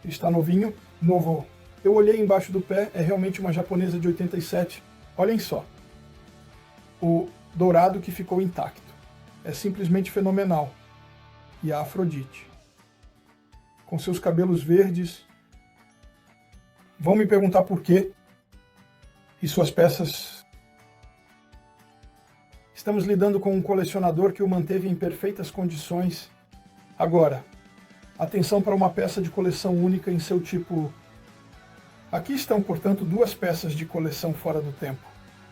A: Ele está novinho, novo. Eu olhei embaixo do pé, é realmente uma japonesa de 87. Olhem só. O dourado que ficou intacto. É simplesmente fenomenal. E a Afrodite, com seus cabelos verdes. Vão me perguntar por quê. E suas peças. Estamos lidando com um colecionador que o manteve em perfeitas condições. Agora, atenção para uma peça de coleção única em seu tipo. Aqui estão, portanto, duas peças de coleção fora do tempo.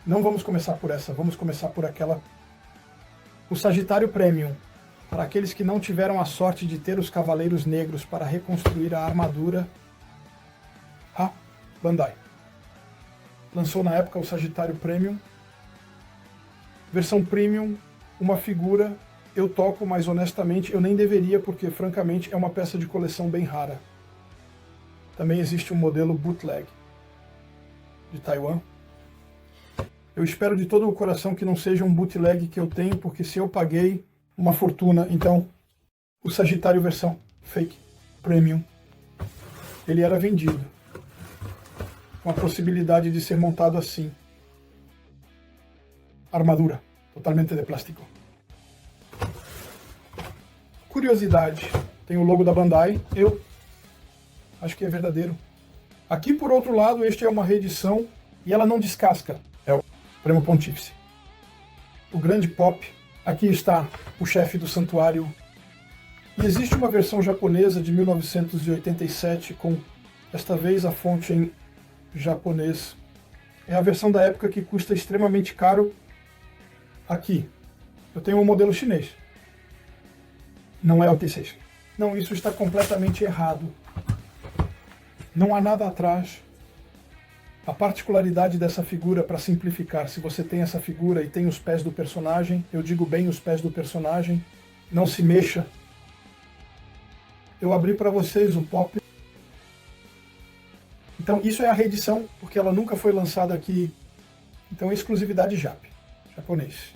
A: Não vamos começar por essa, vamos começar por aquela. O Sagitário Premium. Para aqueles que não tiveram a sorte de ter os Cavaleiros Negros para reconstruir a armadura. A Bandai lançou na época o Sagitário Premium. Versão Premium, uma figura. Eu toco, mas honestamente eu nem deveria, porque francamente é uma peça de coleção bem rara. Também existe um modelo bootleg de Taiwan. Eu espero de todo o coração que não seja um bootleg que eu tenho, porque se eu paguei uma fortuna, então o Sagitário versão fake premium, ele era vendido com a possibilidade de ser montado assim. Armadura totalmente de plástico. Curiosidade, tem o logo da Bandai, eu acho que é verdadeiro. Aqui, por outro lado, este é uma reedição e ela não descasca. É o Prêmio Pontífice. O grande pop. Aqui está o chefe do santuário. E existe uma versão japonesa de 1987 com, desta vez, a fonte em japonês. É a versão da época que custa extremamente caro. Aqui, eu tenho um modelo chinês. Não é o T6. Não, isso está completamente errado. Não há nada atrás. A particularidade dessa figura, para simplificar, se você tem essa figura e tem os pés do personagem, eu digo bem os pés do personagem, não se mexa. Eu abri para vocês o pop. Então isso é a reedição, porque ela nunca foi lançada aqui. Então é exclusividade japonês.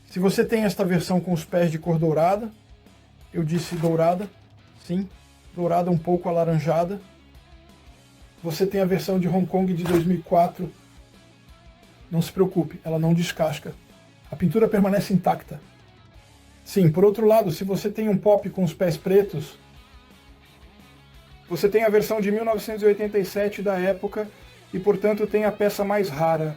A: Se você tem esta versão com os pés de cor dourada, eu disse dourada, sim, dourada um pouco alaranjada. Você tem a versão de Hong Kong de 2004. Não se preocupe, ela não descasca. A pintura permanece intacta. Sim, por outro lado, se você tem um pop com os pés pretos, você tem a versão de 1987 da época e, portanto, tem a peça mais rara.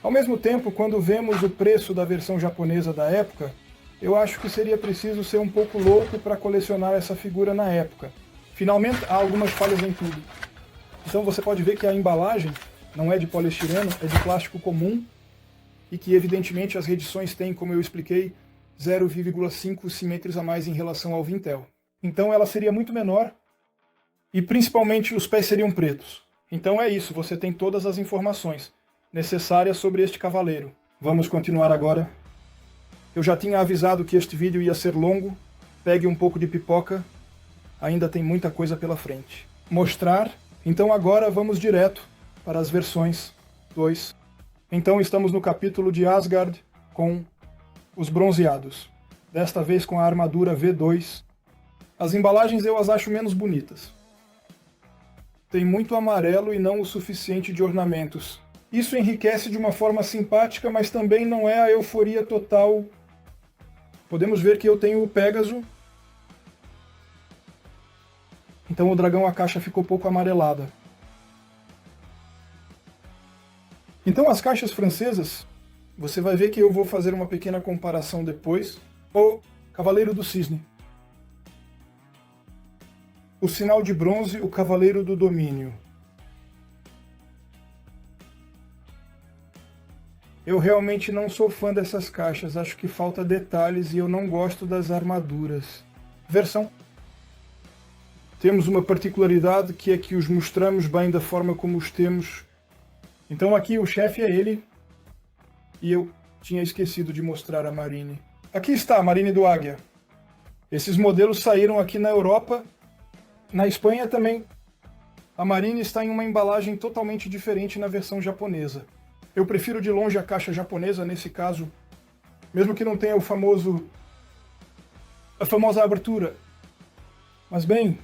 A: Ao mesmo tempo, quando vemos o preço da versão japonesa da época, eu acho que seria preciso ser um pouco louco para colecionar essa figura na época. Finalmente, há algumas falhas em tudo. Então você pode ver que a embalagem não é de poliestireno, é de plástico comum e que evidentemente as reedições têm, como eu expliquei, 0,5 centímetros a mais em relação ao Vintel. Então ela seria muito menor e principalmente os pés seriam pretos. Então é isso, você tem todas as informações necessárias sobre este cavaleiro. Vamos continuar agora. Eu já tinha avisado que este vídeo ia ser longo, pegue um pouco de pipoca, ainda tem muita coisa pela frente. Mostrar. Então agora vamos direto para as versões 2. Então estamos no capítulo de Asgard com os bronzeados. Desta vez com a armadura V2. As embalagens eu as acho menos bonitas. Tem muito amarelo e não o suficiente de ornamentos. Isso enriquece de uma forma simpática, mas também não é a euforia total. Podemos ver que eu tenho o Pégaso. Então o dragão, a caixa ficou pouco amarelada. Então as caixas francesas, você vai ver que eu vou fazer uma pequena comparação depois. O Cavaleiro do Cisne. O sinal de bronze, o Cavaleiro do Domínio. Eu realmente não sou fã dessas caixas, acho que falta detalhes e eu não gosto das armaduras. Versão. Temos uma particularidade que é que os mostramos bem da forma como os temos. Então aqui o chefe é ele. E eu tinha esquecido de mostrar a Marine. Aqui está a Marine do Águia. Esses modelos saíram aqui na Europa. Na Espanha também. A Marine está em uma embalagem totalmente diferente na versão japonesa. Eu prefiro de longe a caixa japonesa nesse caso, mesmo que não tenha a famosa abertura. Mas bem,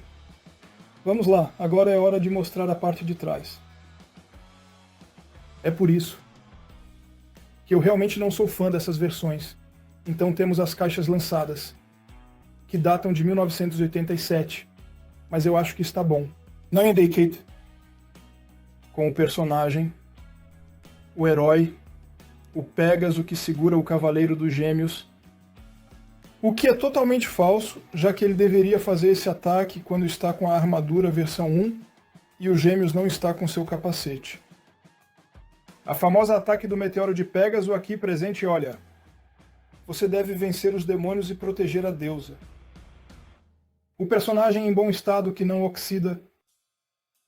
B: Vamos lá, agora é hora de mostrar a parte de trás. É por isso que eu realmente não sou fã dessas versões. Então temos as caixas lançadas, que datam de 1987, mas eu acho que está bom. Nine Decade, com o personagem, o herói, o Pégaso que segura o Cavaleiro dos Gêmeos, o que é totalmente falso, já que ele deveria fazer esse ataque quando está com a armadura versão 1 e o Gêmeos não está com seu capacete. A famosa ataque do meteoro de Pégaso aqui presente, olha. Você deve vencer os demônios e proteger a deusa. O personagem em bom estado que não oxida.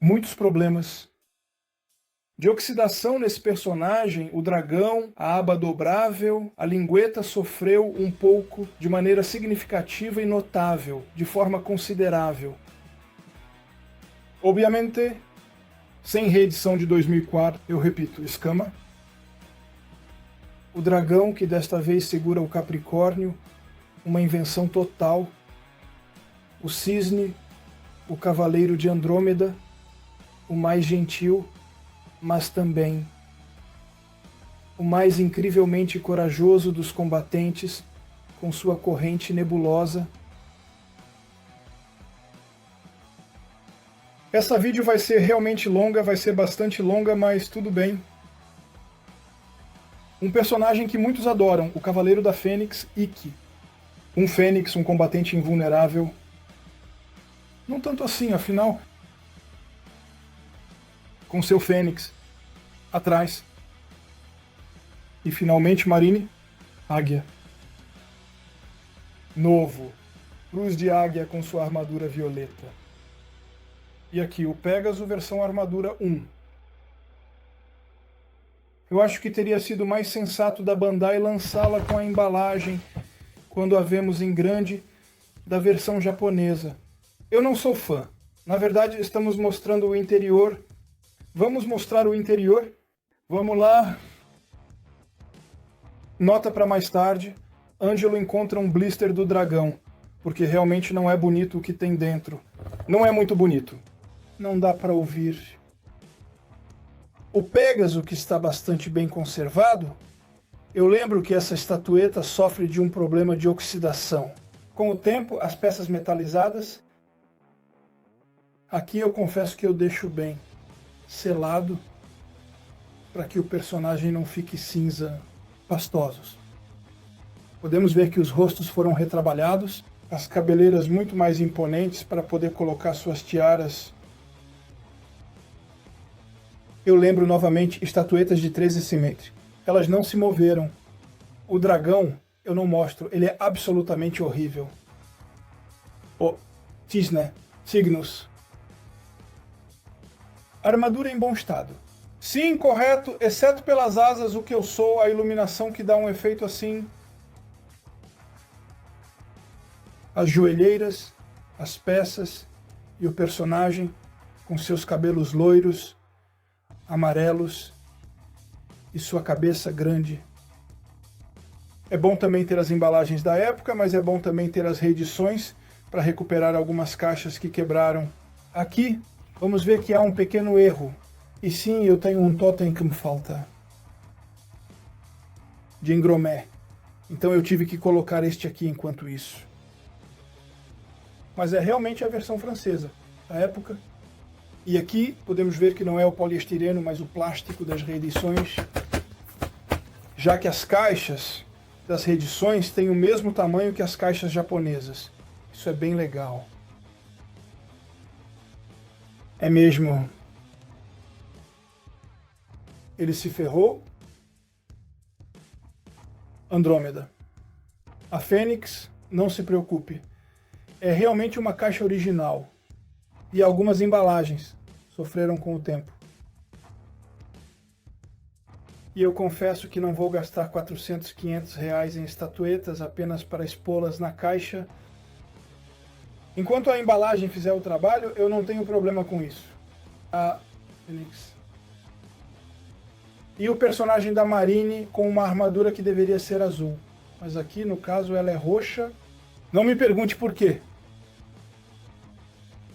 B: Muitos problemas. De oxidação nesse personagem, o dragão, a aba dobrável, a lingueta sofreu um pouco de maneira significativa e notável, de forma considerável. Obviamente, sem reedição de 2004, eu repito, escama. O dragão que desta vez segura o Capricórnio, uma invenção total. O cisne, o cavaleiro de Andrômeda, o mais gentil, mas também o mais incrivelmente corajoso dos combatentes, com sua corrente nebulosa. Essa vídeo vai ser realmente longa, vai ser bastante longa, mas tudo bem. Um personagem que muitos adoram, o Cavaleiro da Fênix, Ikki. Um fênix, um combatente invulnerável. Não tanto assim, afinal, com seu fênix atrás. E finalmente, Marine, águia. Novo, cruz de águia com sua armadura violeta. E aqui o Pégaso versão armadura 1. Eu acho que teria sido mais sensato da Bandai lançá-la com a embalagem, quando a vemos em grande, da versão japonesa. Eu não sou fã. Na verdade, estamos mostrando o interior. Vamos mostrar o interior? Vamos lá. Nota para mais tarde. Ângelo encontra um blister do dragão, porque realmente não é bonito o que tem dentro. Não é muito bonito. Não dá para ouvir. O Pégaso, que está bastante bem conservado, eu lembro que essa estatueta sofre de um problema de oxidação. Com o tempo, as peças metalizadas, aqui eu confesso que eu deixo bem selado, para que o personagem não fique cinza pastosos. Podemos ver que os rostos foram retrabalhados, as cabeleiras muito mais imponentes para poder colocar suas tiaras. Eu lembro novamente estatuetas de 13 simétricas. Elas não se moveram. O dragão, eu não mostro, ele é absolutamente horrível. O cisne, Cygnus. Armadura em bom estado. Sim, correto, exceto pelas asas, o que eu sou, a iluminação que dá um efeito assim. As joelheiras, as peças e o personagem com seus cabelos loiros, amarelos e sua cabeça grande. É bom também ter as embalagens da época, mas é bom também ter as reedições para recuperar algumas caixas que quebraram. Aqui, vamos ver que há um pequeno erro. E sim, eu tenho um totem que me falta. De Engromé. Então eu tive que colocar este aqui enquanto isso. Mas é realmente a versão francesa, da época. E aqui podemos ver que não é o poliestireno, mas o plástico das reedições, já que as caixas das reedições têm o mesmo tamanho que as caixas japonesas. Isso é bem legal. É mesmo. Ele se ferrou. Andrômeda. A Fênix, não se preocupe. É realmente uma caixa original. E algumas embalagens sofreram com o tempo. E eu confesso que não vou gastar 400, 500 reais em estatuetas apenas para expô-las na caixa. Enquanto a embalagem fizer o trabalho, eu não tenho problema com isso. A Fênix. E o personagem da Marine com uma armadura que deveria ser azul. Mas aqui, no caso, ela é roxa. Não me pergunte por quê.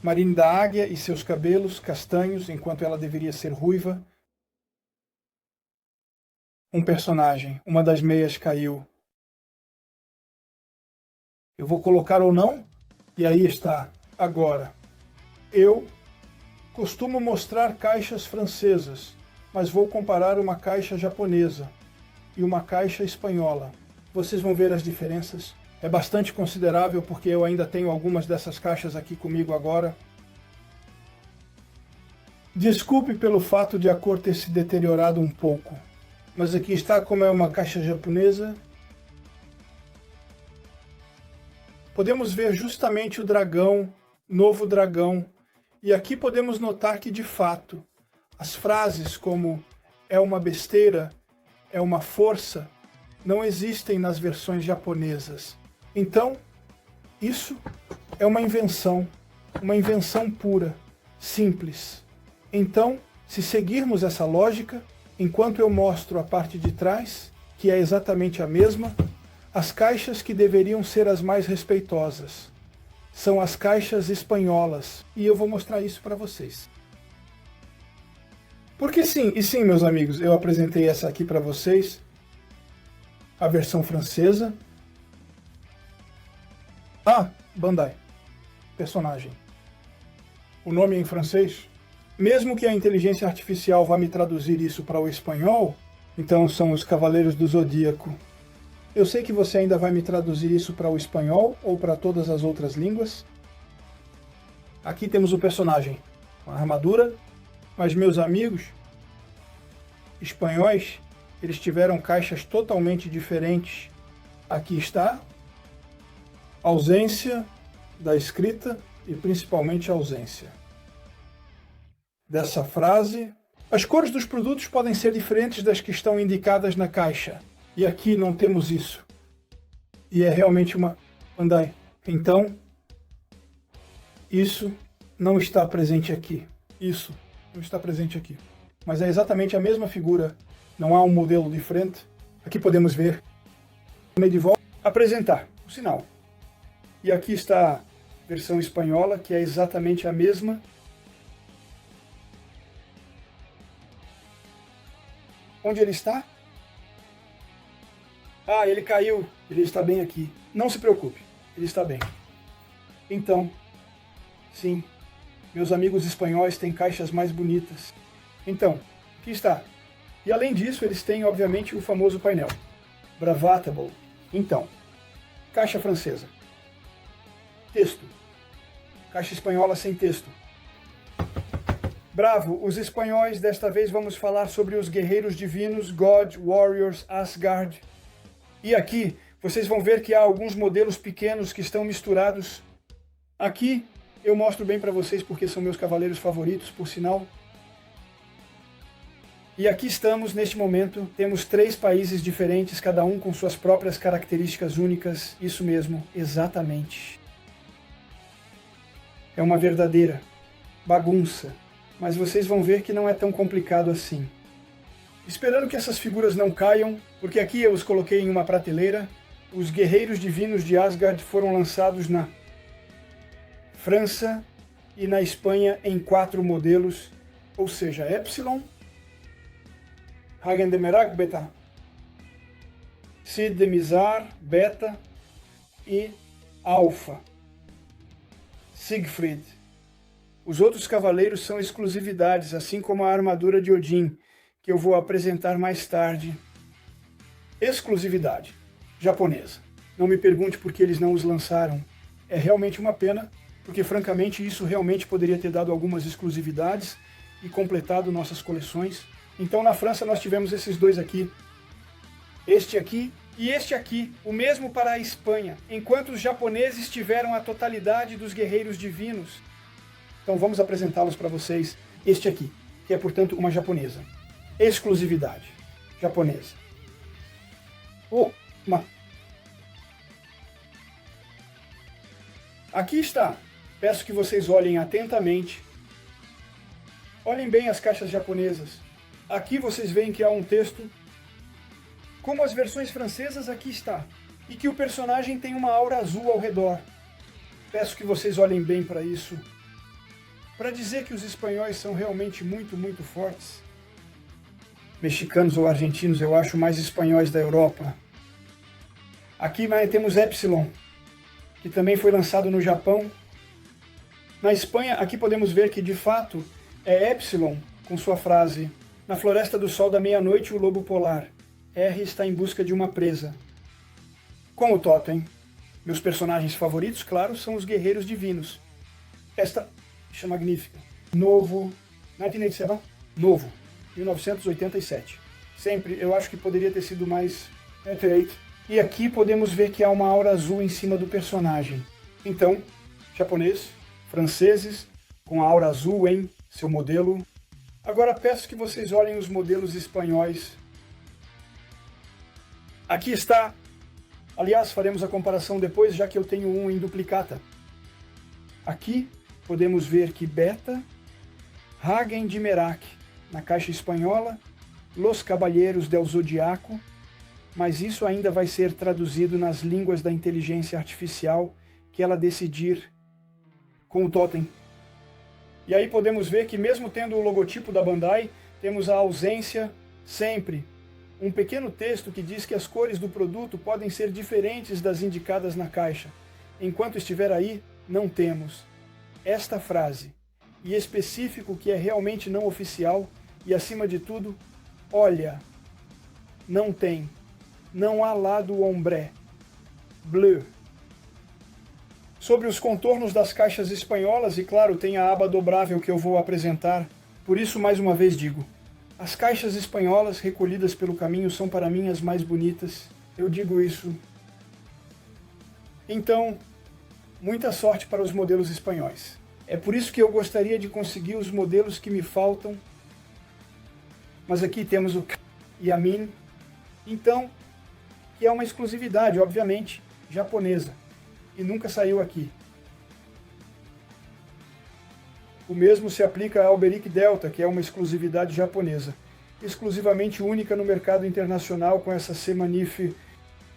A: Marine da Águia e seus cabelos castanhos, enquanto ela deveria ser ruiva. Um personagem, uma das meias caiu. Eu vou colocar ou não? E aí está, agora. Eu costumo mostrar caixas francesas, mas vou comparar uma caixa japonesa e uma caixa espanhola. Vocês vão ver as diferenças. É bastante considerável porque eu ainda tenho algumas dessas caixas aqui comigo agora. Desculpe pelo fato de a cor ter se deteriorado um pouco, mas aqui está como é uma caixa japonesa. Podemos ver justamente o dragão, novo dragão, e aqui podemos notar que de fato as frases como é uma besteira, é uma força, não existem nas versões japonesas. Então, isso é uma invenção pura, simples. Então, se seguirmos essa lógica, enquanto eu mostro a parte de trás, que é exatamente a mesma, as caixas que deveriam ser as mais respeitosas são as caixas espanholas, e eu vou mostrar isso para vocês. Porque sim, e sim, meus amigos, eu apresentei essa aqui para vocês, a versão francesa. Ah, Bandai, personagem. O nome é em francês? Mesmo que a inteligência artificial vá me traduzir isso para o espanhol, então são os Cavaleiros do Zodíaco. Eu sei que você ainda vai me traduzir isso para o espanhol ou para todas as outras línguas. Aqui temos o personagem com a armadura, mas meus amigos espanhóis, eles tiveram caixas totalmente diferentes. Aqui está a ausência da escrita e principalmente a ausência dessa frase. As cores dos produtos podem ser diferentes das que estão indicadas na caixa. E aqui não temos isso. E é realmente uma Bandai. Então, isso não está presente aqui. Isso não está presente aqui. Mas é exatamente a mesma figura. Não há um modelo diferente. Aqui podemos ver. De volta, apresentar o sinal. E aqui está a versão espanhola, que é exatamente a mesma. Onde ele está? Ah, ele caiu. Ele está bem aqui. Não se preocupe, ele está bem. Então, sim, meus amigos espanhóis têm caixas mais bonitas. Então, aqui está. E além disso, eles têm, obviamente, o famoso painel. Bravatable. Então, caixa francesa. Texto. Caixa espanhola sem texto. Bravo, os espanhóis, desta vez vamos falar sobre os guerreiros divinos, God, Warriors, Asgard. E aqui, vocês vão ver que há alguns modelos pequenos que estão misturados. Aqui, eu mostro bem para vocês porque são meus cavaleiros favoritos, por sinal. E aqui estamos, neste momento, temos 3 países diferentes, cada um com suas próprias características únicas. Isso mesmo, exatamente. É uma verdadeira bagunça. Mas vocês vão ver que não é tão complicado assim. Esperando que essas figuras não caiam, porque aqui eu os coloquei em uma prateleira, os guerreiros divinos de Asgard foram lançados na França e na Espanha em 4 modelos, ou seja, Epsilon, Hagen de Merak, Beta, Cid de Mizar, Beta e Alpha, Siegfried. Os outros cavaleiros são exclusividades, assim como a armadura de Odin, que eu vou apresentar mais tarde. Exclusividade japonesa. Não me pergunte por que eles não os lançaram. É realmente uma pena, porque francamente isso realmente poderia ter dado algumas exclusividades e completado nossas coleções. Então na França nós tivemos esses 2 aqui. Este aqui e este aqui, o mesmo para a Espanha, enquanto os japoneses tiveram a totalidade dos guerreiros divinos. Então vamos apresentá-los para vocês. Este aqui, que é, portanto, uma japonesa. Exclusividade japonesa. Aqui está. Peço que vocês olhem atentamente. Olhem bem as caixas japonesas. Aqui vocês veem que há um texto. Como as versões francesas, aqui está. E que o personagem tem uma aura azul ao redor. Peço que vocês olhem bem para isso.
B: Para dizer que os espanhóis são realmente muito fortes, mexicanos ou argentinos, eu acho mais espanhóis da Europa. Aqui temos Epsilon, que também foi lançado no Japão. Na Espanha, aqui podemos ver que de fato é Epsilon com sua frase: na floresta do sol da meia-noite o lobo polar, R está em busca de uma presa. Com o totem, meus personagens favoritos, claro, são os guerreiros divinos. Esta é magnífica. Novo, 1987? Novo, 1987. Sempre, eu acho que poderia ter sido mais accurate. E aqui podemos ver que há uma aura azul em cima do personagem. Então, japonês, franceses, com a aura azul em seu modelo. Agora peço que vocês olhem os modelos espanhóis. Aqui está. Aliás, faremos a comparação depois, já que eu tenho um em duplicata. Aqui podemos ver que Beta, Hagen de Merak, na caixa espanhola, Los Caballeros del Zodiaco, mas isso ainda vai ser traduzido nas línguas da inteligência artificial que ela decidir com o totem. E aí podemos ver que mesmo tendo o logotipo da Bandai, temos a ausência sempre. Um pequeno texto que diz que as cores do produto podem ser diferentes das indicadas na caixa. Enquanto estiver aí, não temos. Esta frase, e específico que é realmente não oficial, e acima de tudo, olha, não tem, não há lado ombré, bleu. Sobre os contornos das caixas espanholas, e claro, tem a aba dobrável que eu vou apresentar, por isso mais uma vez digo, as caixas espanholas recolhidas pelo caminho são para mim as mais bonitas, eu digo isso. Então, muita sorte para os modelos espanhóis. É por isso que eu gostaria de conseguir os modelos que me faltam. Mas aqui temos o Yamin, então, que é uma exclusividade, obviamente, japonesa. E nunca saiu aqui. O mesmo se aplica ao Alberic Delta, que é uma exclusividade japonesa. Exclusivamente única no mercado internacional com essa Semanif.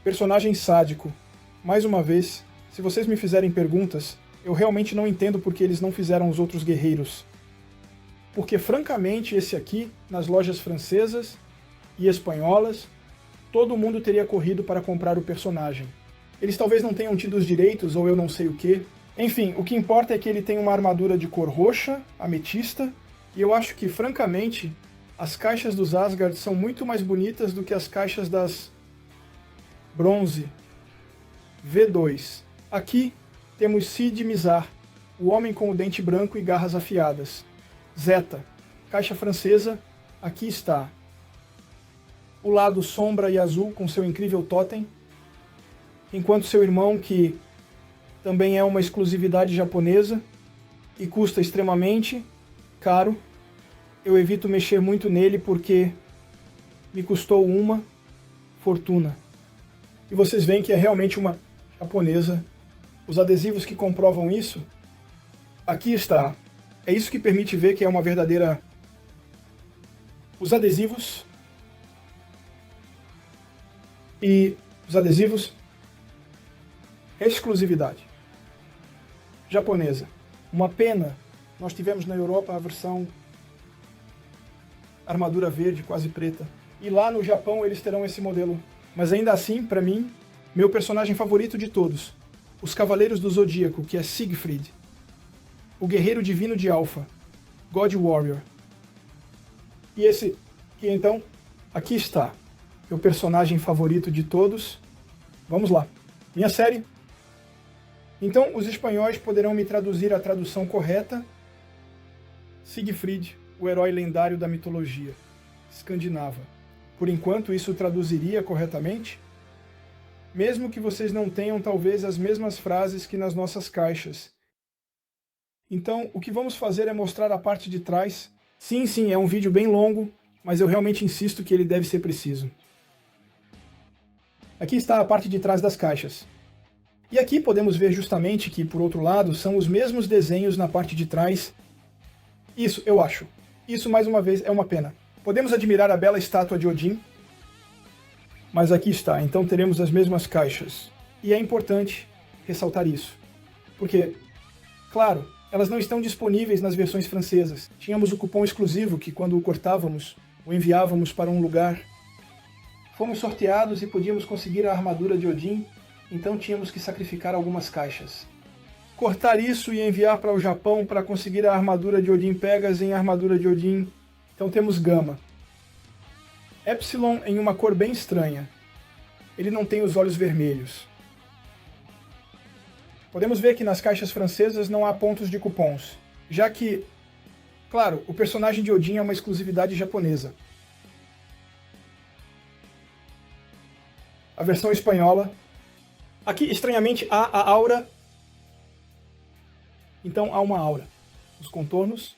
B: Personagem sádico. Mais uma vez, se vocês me fizerem perguntas, eu realmente não entendo porque eles não fizeram os outros guerreiros. Porque, francamente, esse aqui, nas lojas francesas e espanholas, todo mundo teria corrido para comprar o personagem. Eles talvez não tenham tido os direitos, ou eu não sei o que. Enfim, o que importa é que ele tem uma armadura de cor roxa, ametista, e eu acho que, francamente, as caixas dos Asgard são muito mais bonitas do que as caixas das Bronze V2. Aqui temos Cid Mizar, o homem com o dente branco e garras afiadas. Zeta, caixa francesa, aqui está. O lado sombra e azul com seu incrível totem, enquanto seu irmão, que também é uma exclusividade japonesa e custa extremamente caro, eu evito mexer muito nele porque me custou uma fortuna. E vocês veem que é realmente uma japonesa. Os adesivos que comprovam isso, aqui está. É isso que permite ver que é uma verdadeira... Os adesivos e os adesivos, exclusividade japonesa. Uma pena, nós tivemos na Europa a versão armadura verde, quase preta. E lá no Japão eles terão esse modelo. Mas ainda assim, para mim, meu personagem favorito de todos. Os Cavaleiros do Zodíaco, que é Siegfried. O Guerreiro Divino de Alpha, God Warrior. E esse, que então, aqui está. Meu personagem favorito de todos. Vamos lá. Minha série. Então, os espanhóis poderão me traduzir a tradução correta. Siegfried, o herói lendário da mitologia escandinava. Por enquanto, isso traduziria corretamente? Mesmo que vocês não tenham, talvez, as mesmas frases que nas nossas caixas. Então, o que vamos fazer é mostrar a parte de trás. Sim, é um vídeo bem longo, mas eu realmente insisto que ele deve ser preciso. Aqui está a parte de trás das caixas. E aqui podemos ver justamente que, por outro lado, são os mesmos desenhos na parte de trás. Isso, eu acho. Isso, mais uma vez, é uma pena. Podemos admirar a bela estátua de Odin, mas aqui está, então teremos as mesmas caixas. E é importante ressaltar isso, porque, claro, Elas não estão disponíveis nas versões francesas. Tínhamos o cupom exclusivo que, quando o cortávamos, o enviávamos para um lugar. Fomos sorteados e podíamos conseguir a armadura de Odin, então tínhamos que sacrificar algumas caixas. Cortar isso e enviar para o Japão para conseguir a armadura de Odin Pegas em armadura de Odin. Então temos Gama. Epsilon em uma cor bem estranha. Ele não tem os olhos vermelhos. Podemos ver que nas caixas francesas não há pontos de cupons, já que, claro, o personagem de Odin é uma exclusividade japonesa. A versão espanhola. Aqui, estranhamente, há a aura. Então há uma aura. Os contornos.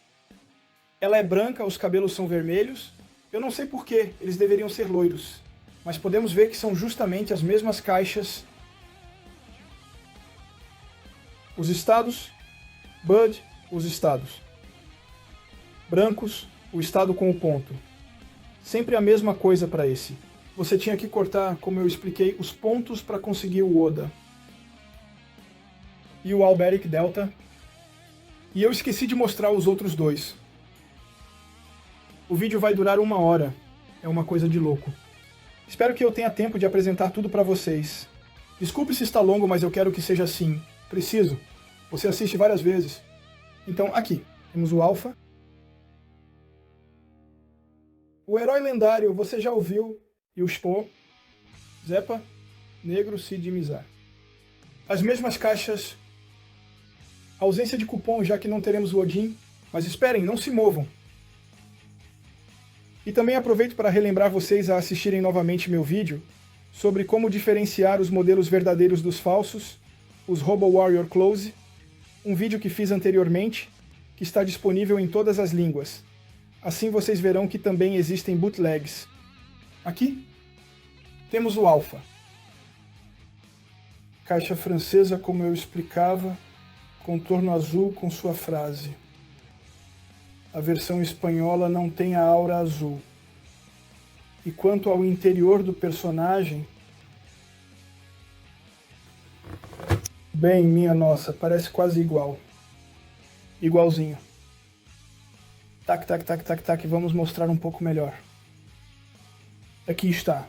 B: Ela é branca, os cabelos são vermelhos. Eu não sei porquê, eles deveriam ser loiros. Mas podemos ver que são justamente as mesmas caixas. Os estados. Bud, os estados. Brancos, o estado com o ponto. Sempre a mesma coisa para esse. Você tinha que cortar, como eu expliquei, os pontos para conseguir o Oda. E o Alberic Delta. E eu esqueci de mostrar os outros dois. O vídeo vai durar 1 hora. É uma coisa de louco. Espero que eu tenha tempo de apresentar tudo para vocês. Desculpe se está longo, mas eu quero que seja assim. Preciso. Você assiste várias vezes. Então, aqui. Temos o Alpha. O herói lendário, você já ouviu. E o Spo. Zepa. Negro, Cid e Mizar. As mesmas caixas. Ausência de cupom, já que não teremos o Odin. Mas esperem, não se movam. E também aproveito para relembrar vocês a assistirem novamente meu vídeo sobre como diferenciar os modelos verdadeiros dos falsos, os Robo Warrior Close, um vídeo que fiz anteriormente, que está disponível em todas as línguas. Assim vocês verão que também existem bootlegs. Aqui temos o Alpha. Caixa francesa, como eu explicava, contorno azul com sua frase. A versão espanhola não tem a aura azul. E quanto ao interior do personagem... Bem, minha nossa, parece quase igual. Igualzinho. Tac, tac, tac, tac, tac, vamos mostrar um pouco melhor. Aqui está.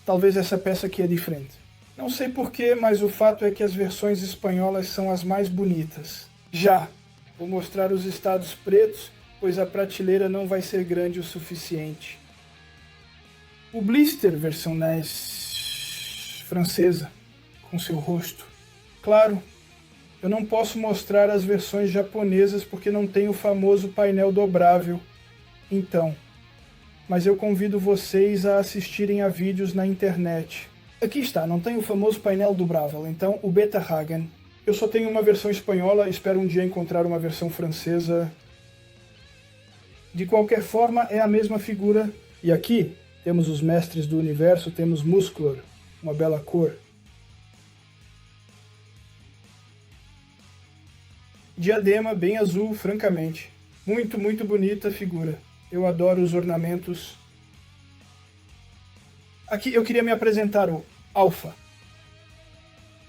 B: Talvez essa peça aqui é diferente. Não sei porquê, mas o fato é que as versões espanholas são as mais bonitas. Já! Vou mostrar os estados pretos, pois a prateleira não vai ser grande o suficiente. O blister, versão NES francesa, com seu rosto. Claro, eu não posso mostrar as versões japonesas porque não tem o famoso painel dobrável. Então, mas eu convido vocês a assistirem a vídeos na internet. Aqui está, não tem o famoso painel dobrável, então o Beta Hagen. Eu só tenho uma versão espanhola, espero um dia encontrar uma versão francesa. De qualquer forma, é a mesma figura. E aqui temos os mestres do universo, temos Musclor, uma bela cor. Diadema bem azul, francamente. Muito, muito bonita a figura. Eu adoro os ornamentos. Aqui eu queria me apresentar o Alpha.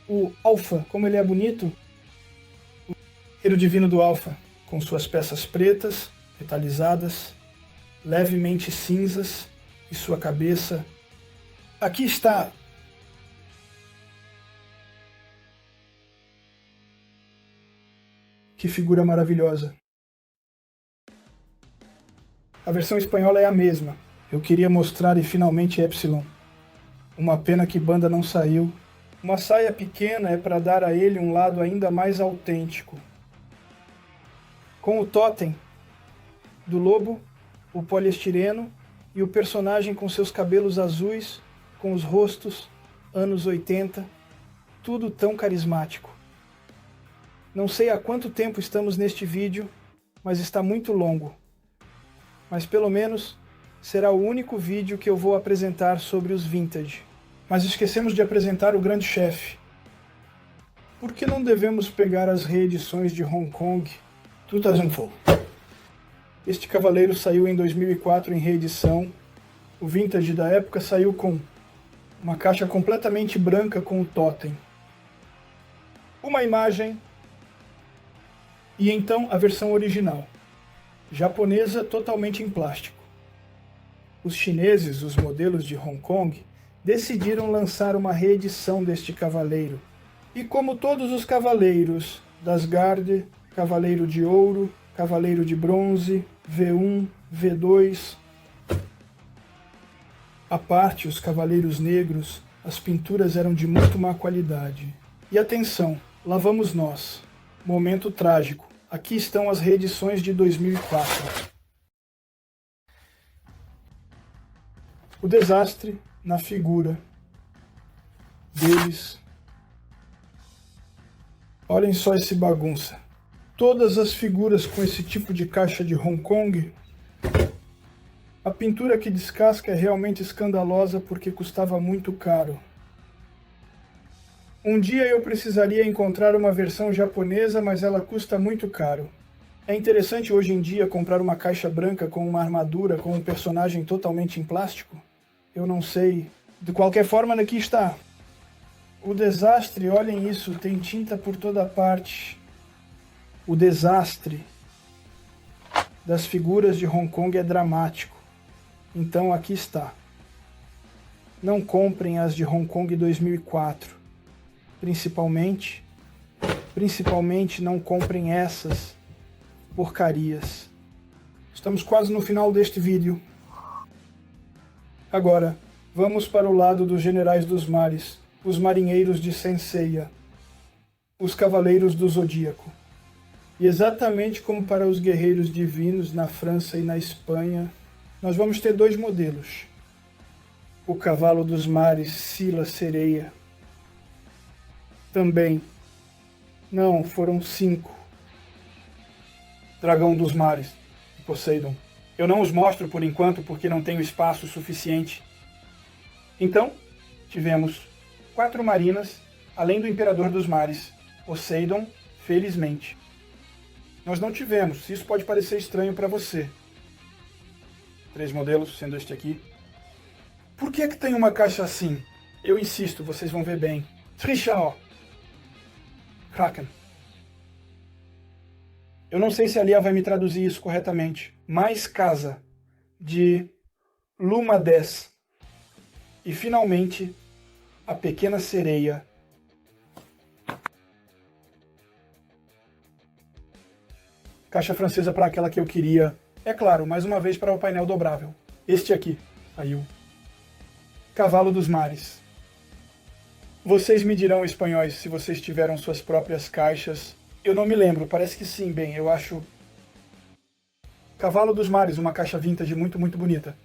B: O Alpha, como ele é bonito. O Guerreiro Divino do Alpha, com suas peças pretas, metalizadas, levemente cinzas, e sua cabeça. Aqui está. Que figura maravilhosa. A versão espanhola é a mesma. Eu queria mostrar e finalmente Epsilon. Uma pena que banda não saiu. Uma saia pequena é para dar a ele um lado ainda mais autêntico. Com o totem do lobo, o poliestireno e o personagem com seus cabelos azuis, com os rostos, anos 80, tudo tão carismático. Não sei há quanto tempo estamos neste vídeo, mas está muito longo. Mas pelo menos será o único vídeo que eu vou apresentar sobre os vintage. Mas esquecemos de apresentar o grande chefe. Por que não devemos pegar as reedições de Hong Kong 2004? Este cavaleiro saiu em 2004 em reedição. O vintage da época saiu com uma caixa completamente branca com o totem. Uma imagem E então a versão original, japonesa totalmente em plástico. Os chineses, os modelos de Hong Kong, decidiram lançar uma reedição deste cavaleiro. E como todos os cavaleiros das Garde, Cavaleiro de Ouro, Cavaleiro de Bronze, V1, V2, à parte os Cavaleiros Negros, as pinturas eram de muito má qualidade. E atenção, lá vamos nós. Momento trágico. Aqui estão as reedições de 2004. O desastre na figura deles. Olhem só esse bagunça. Todas as figuras com esse tipo de caixa de Hong Kong. A pintura que descasca é realmente escandalosa porque custava muito caro. Um dia eu precisaria encontrar uma versão japonesa, mas ela custa muito caro. É interessante hoje em dia comprar uma caixa branca com uma armadura com um personagem totalmente em plástico? Eu não sei. De qualquer forma, aqui está. O desastre, olhem isso, tem tinta por toda parte. O desastre das figuras de Hong Kong é dramático. Então aqui está. Não comprem as de Hong Kong 2004. Principalmente não comprem essas porcarias. Estamos quase no final deste vídeo. Agora, vamos para o lado dos generais dos mares, os marinheiros de Senseiya, os cavaleiros do Zodíaco. E exatamente como para os guerreiros divinos na França e na Espanha, nós vamos ter dois modelos. O cavalo dos mares, Scylla Sereia. Também. Não, foram 5. Dragão dos mares, Poseidon. Eu não os mostro por enquanto porque não tenho espaço suficiente. Então, tivemos 4 marinas, além do Imperador dos Mares, Poseidon, felizmente. Nós não tivemos, isso pode parecer estranho para você. 3 modelos, sendo este aqui. Por que tem uma caixa assim? Eu insisto, vocês vão ver bem. Trishao. Kraken. Eu não sei se a Lia vai me traduzir isso corretamente. Mais casa, de Luma 10. E finalmente, a pequena sereia. Caixa francesa para aquela que eu queria. É claro, mais uma vez para o painel dobrável. Este aqui, saiu. Cavalo dos mares. Vocês me dirão, espanhóis, se vocês tiveram suas próprias caixas. Eu não me lembro, parece que sim, bem, eu acho... Cavalo dos mares, uma caixa vintage muito, muito bonita.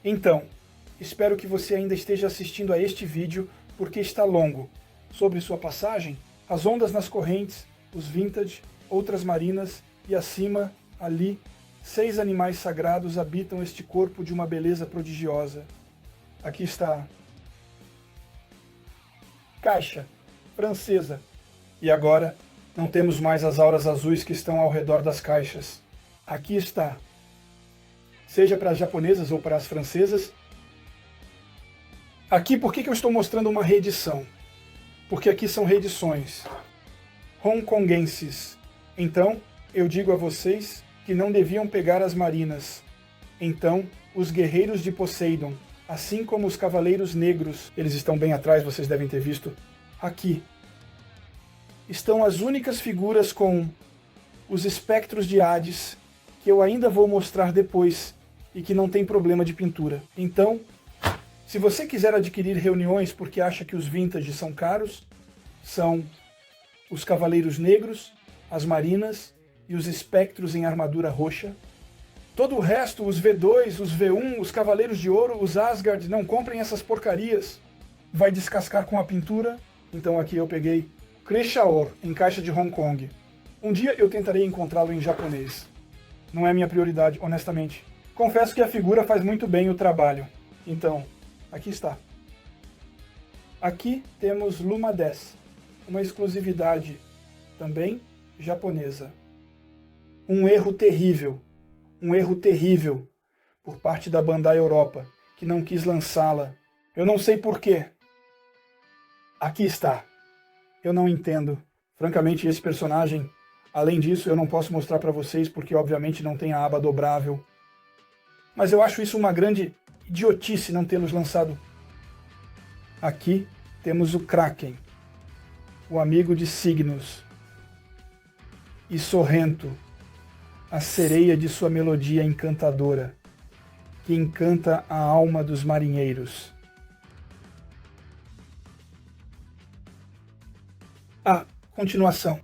B: Então, espero que você ainda esteja assistindo a este vídeo, porque está longo. Sobre sua passagem, as ondas nas correntes, os vintage, outras marinas e acima, ali, 6 animais sagrados habitam este corpo de uma beleza prodigiosa. Aqui está. Caixa francesa. E agora, não temos mais as auras azuis que estão ao redor das caixas. Aqui está. Seja para as japonesas ou para as francesas. Aqui, por que eu estou mostrando uma reedição? Porque aqui são reedições hongkonguenses. Então, eu digo a vocês que não deviam pegar as marinas. Então, os guerreiros de Poseidon, assim como os cavaleiros negros, eles estão bem atrás, vocês devem ter visto, aqui. Estão as únicas figuras com os espectros de Hades, que eu ainda vou mostrar depois, e que não tem problema de pintura. Então, se você quiser adquirir reuniões porque acha que os vintage são caros, são os cavaleiros negros, as marinas e os espectros em armadura roxa. Todo o resto, os V2, os V1, os cavaleiros de ouro, os Asgard, não comprem essas porcarias. Vai descascar com a pintura. Então aqui eu peguei Krishaor, em caixa de Hong Kong. Um dia eu tentarei encontrá-lo em japonês. Não é minha prioridade, honestamente. Confesso que a figura faz muito bem o trabalho. Então, aqui está. Aqui temos Luma 10, uma exclusividade também japonesa. Um erro terrível por parte da Bandai Europa, que não quis lançá-la. Eu não sei porquê. Aqui está. Eu não entendo.
A: Francamente, esse personagem, além disso, eu não posso mostrar para vocês porque obviamente não tem a aba dobrável. Mas eu acho isso uma grande idiotice não tê-los lançado. Aqui temos o Kraken, o amigo de Signos, e Sorrento, a sereia de sua melodia encantadora, que encanta a alma dos marinheiros. Continuação.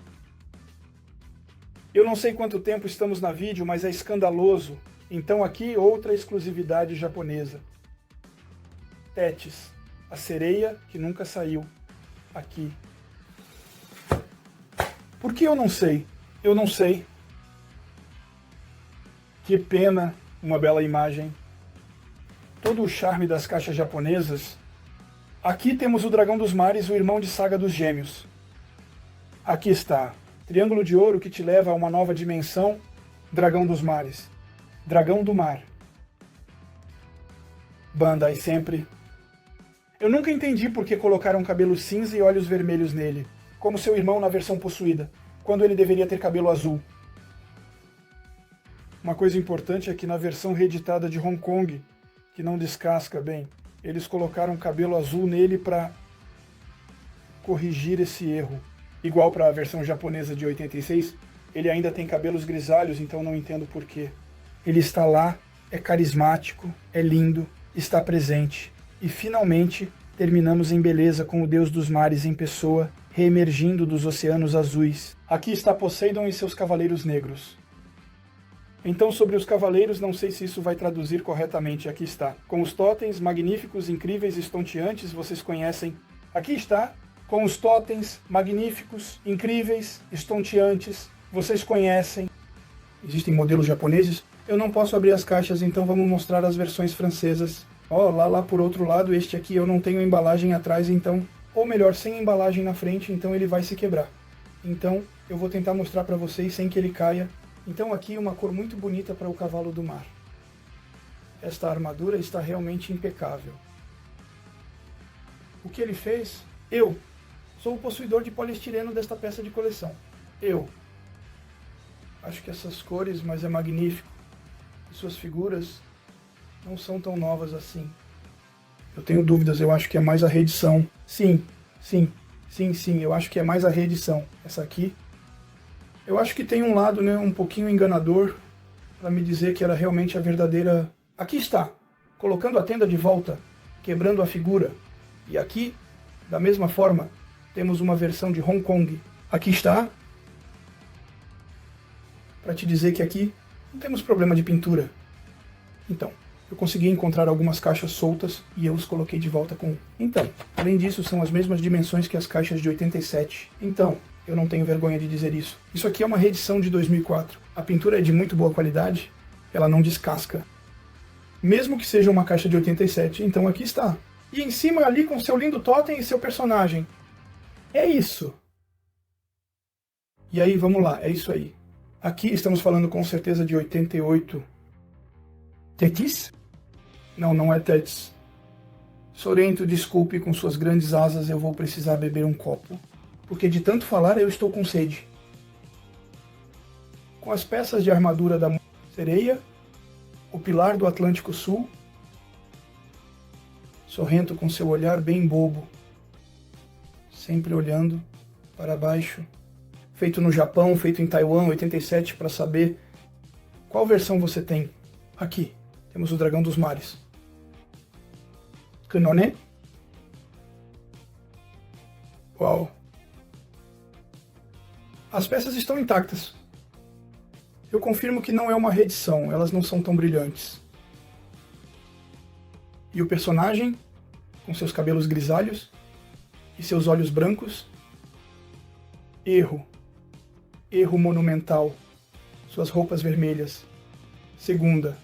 A: Eu não sei quanto tempo estamos na vídeo, mas é escandaloso. Então aqui outra exclusividade japonesa. Tétis, a sereia que nunca saiu. Aqui. Por que eu não sei? Eu não sei. Que pena, uma bela imagem. Todo o charme das caixas japonesas. Aqui temos o Dragão dos Mares, o irmão de Saga dos Gêmeos. Aqui está, triângulo de ouro que te leva a uma nova dimensão, Dragão dos Mares, Dragão do Mar. Bandai sempre. Eu nunca entendi por que colocaram cabelo cinza e olhos vermelhos nele, como seu irmão na versão possuída, quando ele deveria ter cabelo azul. Uma coisa importante é que na versão reeditada de Hong Kong, que não descasca bem, eles colocaram cabelo azul nele para corrigir esse erro. Igual para a versão japonesa de 86, ele ainda tem cabelos grisalhos, então não entendo porquê. Ele está lá, é carismático, é lindo, está presente. E finalmente terminamos em beleza com o Deus dos Mares em pessoa, reemergindo dos oceanos azuis. Aqui está Poseidon e seus cavaleiros negros. Então sobre os cavaleiros, não sei se isso vai traduzir corretamente, aqui está. Com os totens magníficos, incríveis, estonteantes, vocês conhecem. Aqui está. Com os totens magníficos, incríveis, estonteantes, vocês conhecem. Existem modelos japoneses. Eu não posso abrir as caixas, então vamos mostrar as versões francesas. Ó, lá por outro lado, este aqui eu não tenho embalagem atrás, então... Ou melhor, sem embalagem na frente, então ele vai se quebrar. Então, eu vou tentar mostrar para vocês sem que ele caia. Então aqui uma cor muito bonita para o cavalo do mar. Esta armadura está realmente impecável. O que ele fez? Eu sou o possuidor de poliestireno desta peça de coleção. Eu. Acho que essas cores, mas é magnífico. E suas figuras não são tão novas assim. Eu tenho dúvidas, eu acho que é mais a reedição. Sim, eu acho que é mais a reedição. Essa aqui. Eu acho que tem um lado, né, um pouquinho enganador, para me dizer que era realmente a verdadeira... Aqui está, colocando a tenda de volta, quebrando a figura. E aqui, da mesma forma, temos uma versão de Hong Kong. Aqui está, para te dizer que aqui não temos problema de pintura. Então, eu consegui encontrar algumas caixas soltas e eu os coloquei de volta com... Então, além disso, são as mesmas dimensões que as caixas de 87. Então, eu não tenho vergonha de dizer isso. Isso aqui é uma reedição de 2004. A pintura é de muito boa qualidade, ela não descasca. Mesmo que seja uma caixa de 87, então aqui está. E em cima ali com seu lindo totem e seu personagem. É isso. E aí, vamos lá, é isso aí. Aqui estamos falando com certeza de 88. Tétis? Não, não é Tétis. Sorrento, desculpe, com suas grandes asas eu vou precisar beber um copo. Porque de tanto falar eu estou com sede. Com as peças de armadura da sereia, o pilar do Atlântico Sul, Sorrento com seu olhar bem bobo, sempre olhando para baixo, feito no Japão, feito em Taiwan, 87, para saber qual versão você tem. Aqui, temos o Dragão dos Mares. Kanone. Uau. As peças estão intactas. Eu confirmo que não é uma reedição, elas não são tão brilhantes. E o personagem, com seus cabelos grisalhos e seus olhos brancos. Erro. Erro monumental. Suas roupas vermelhas. Segunda.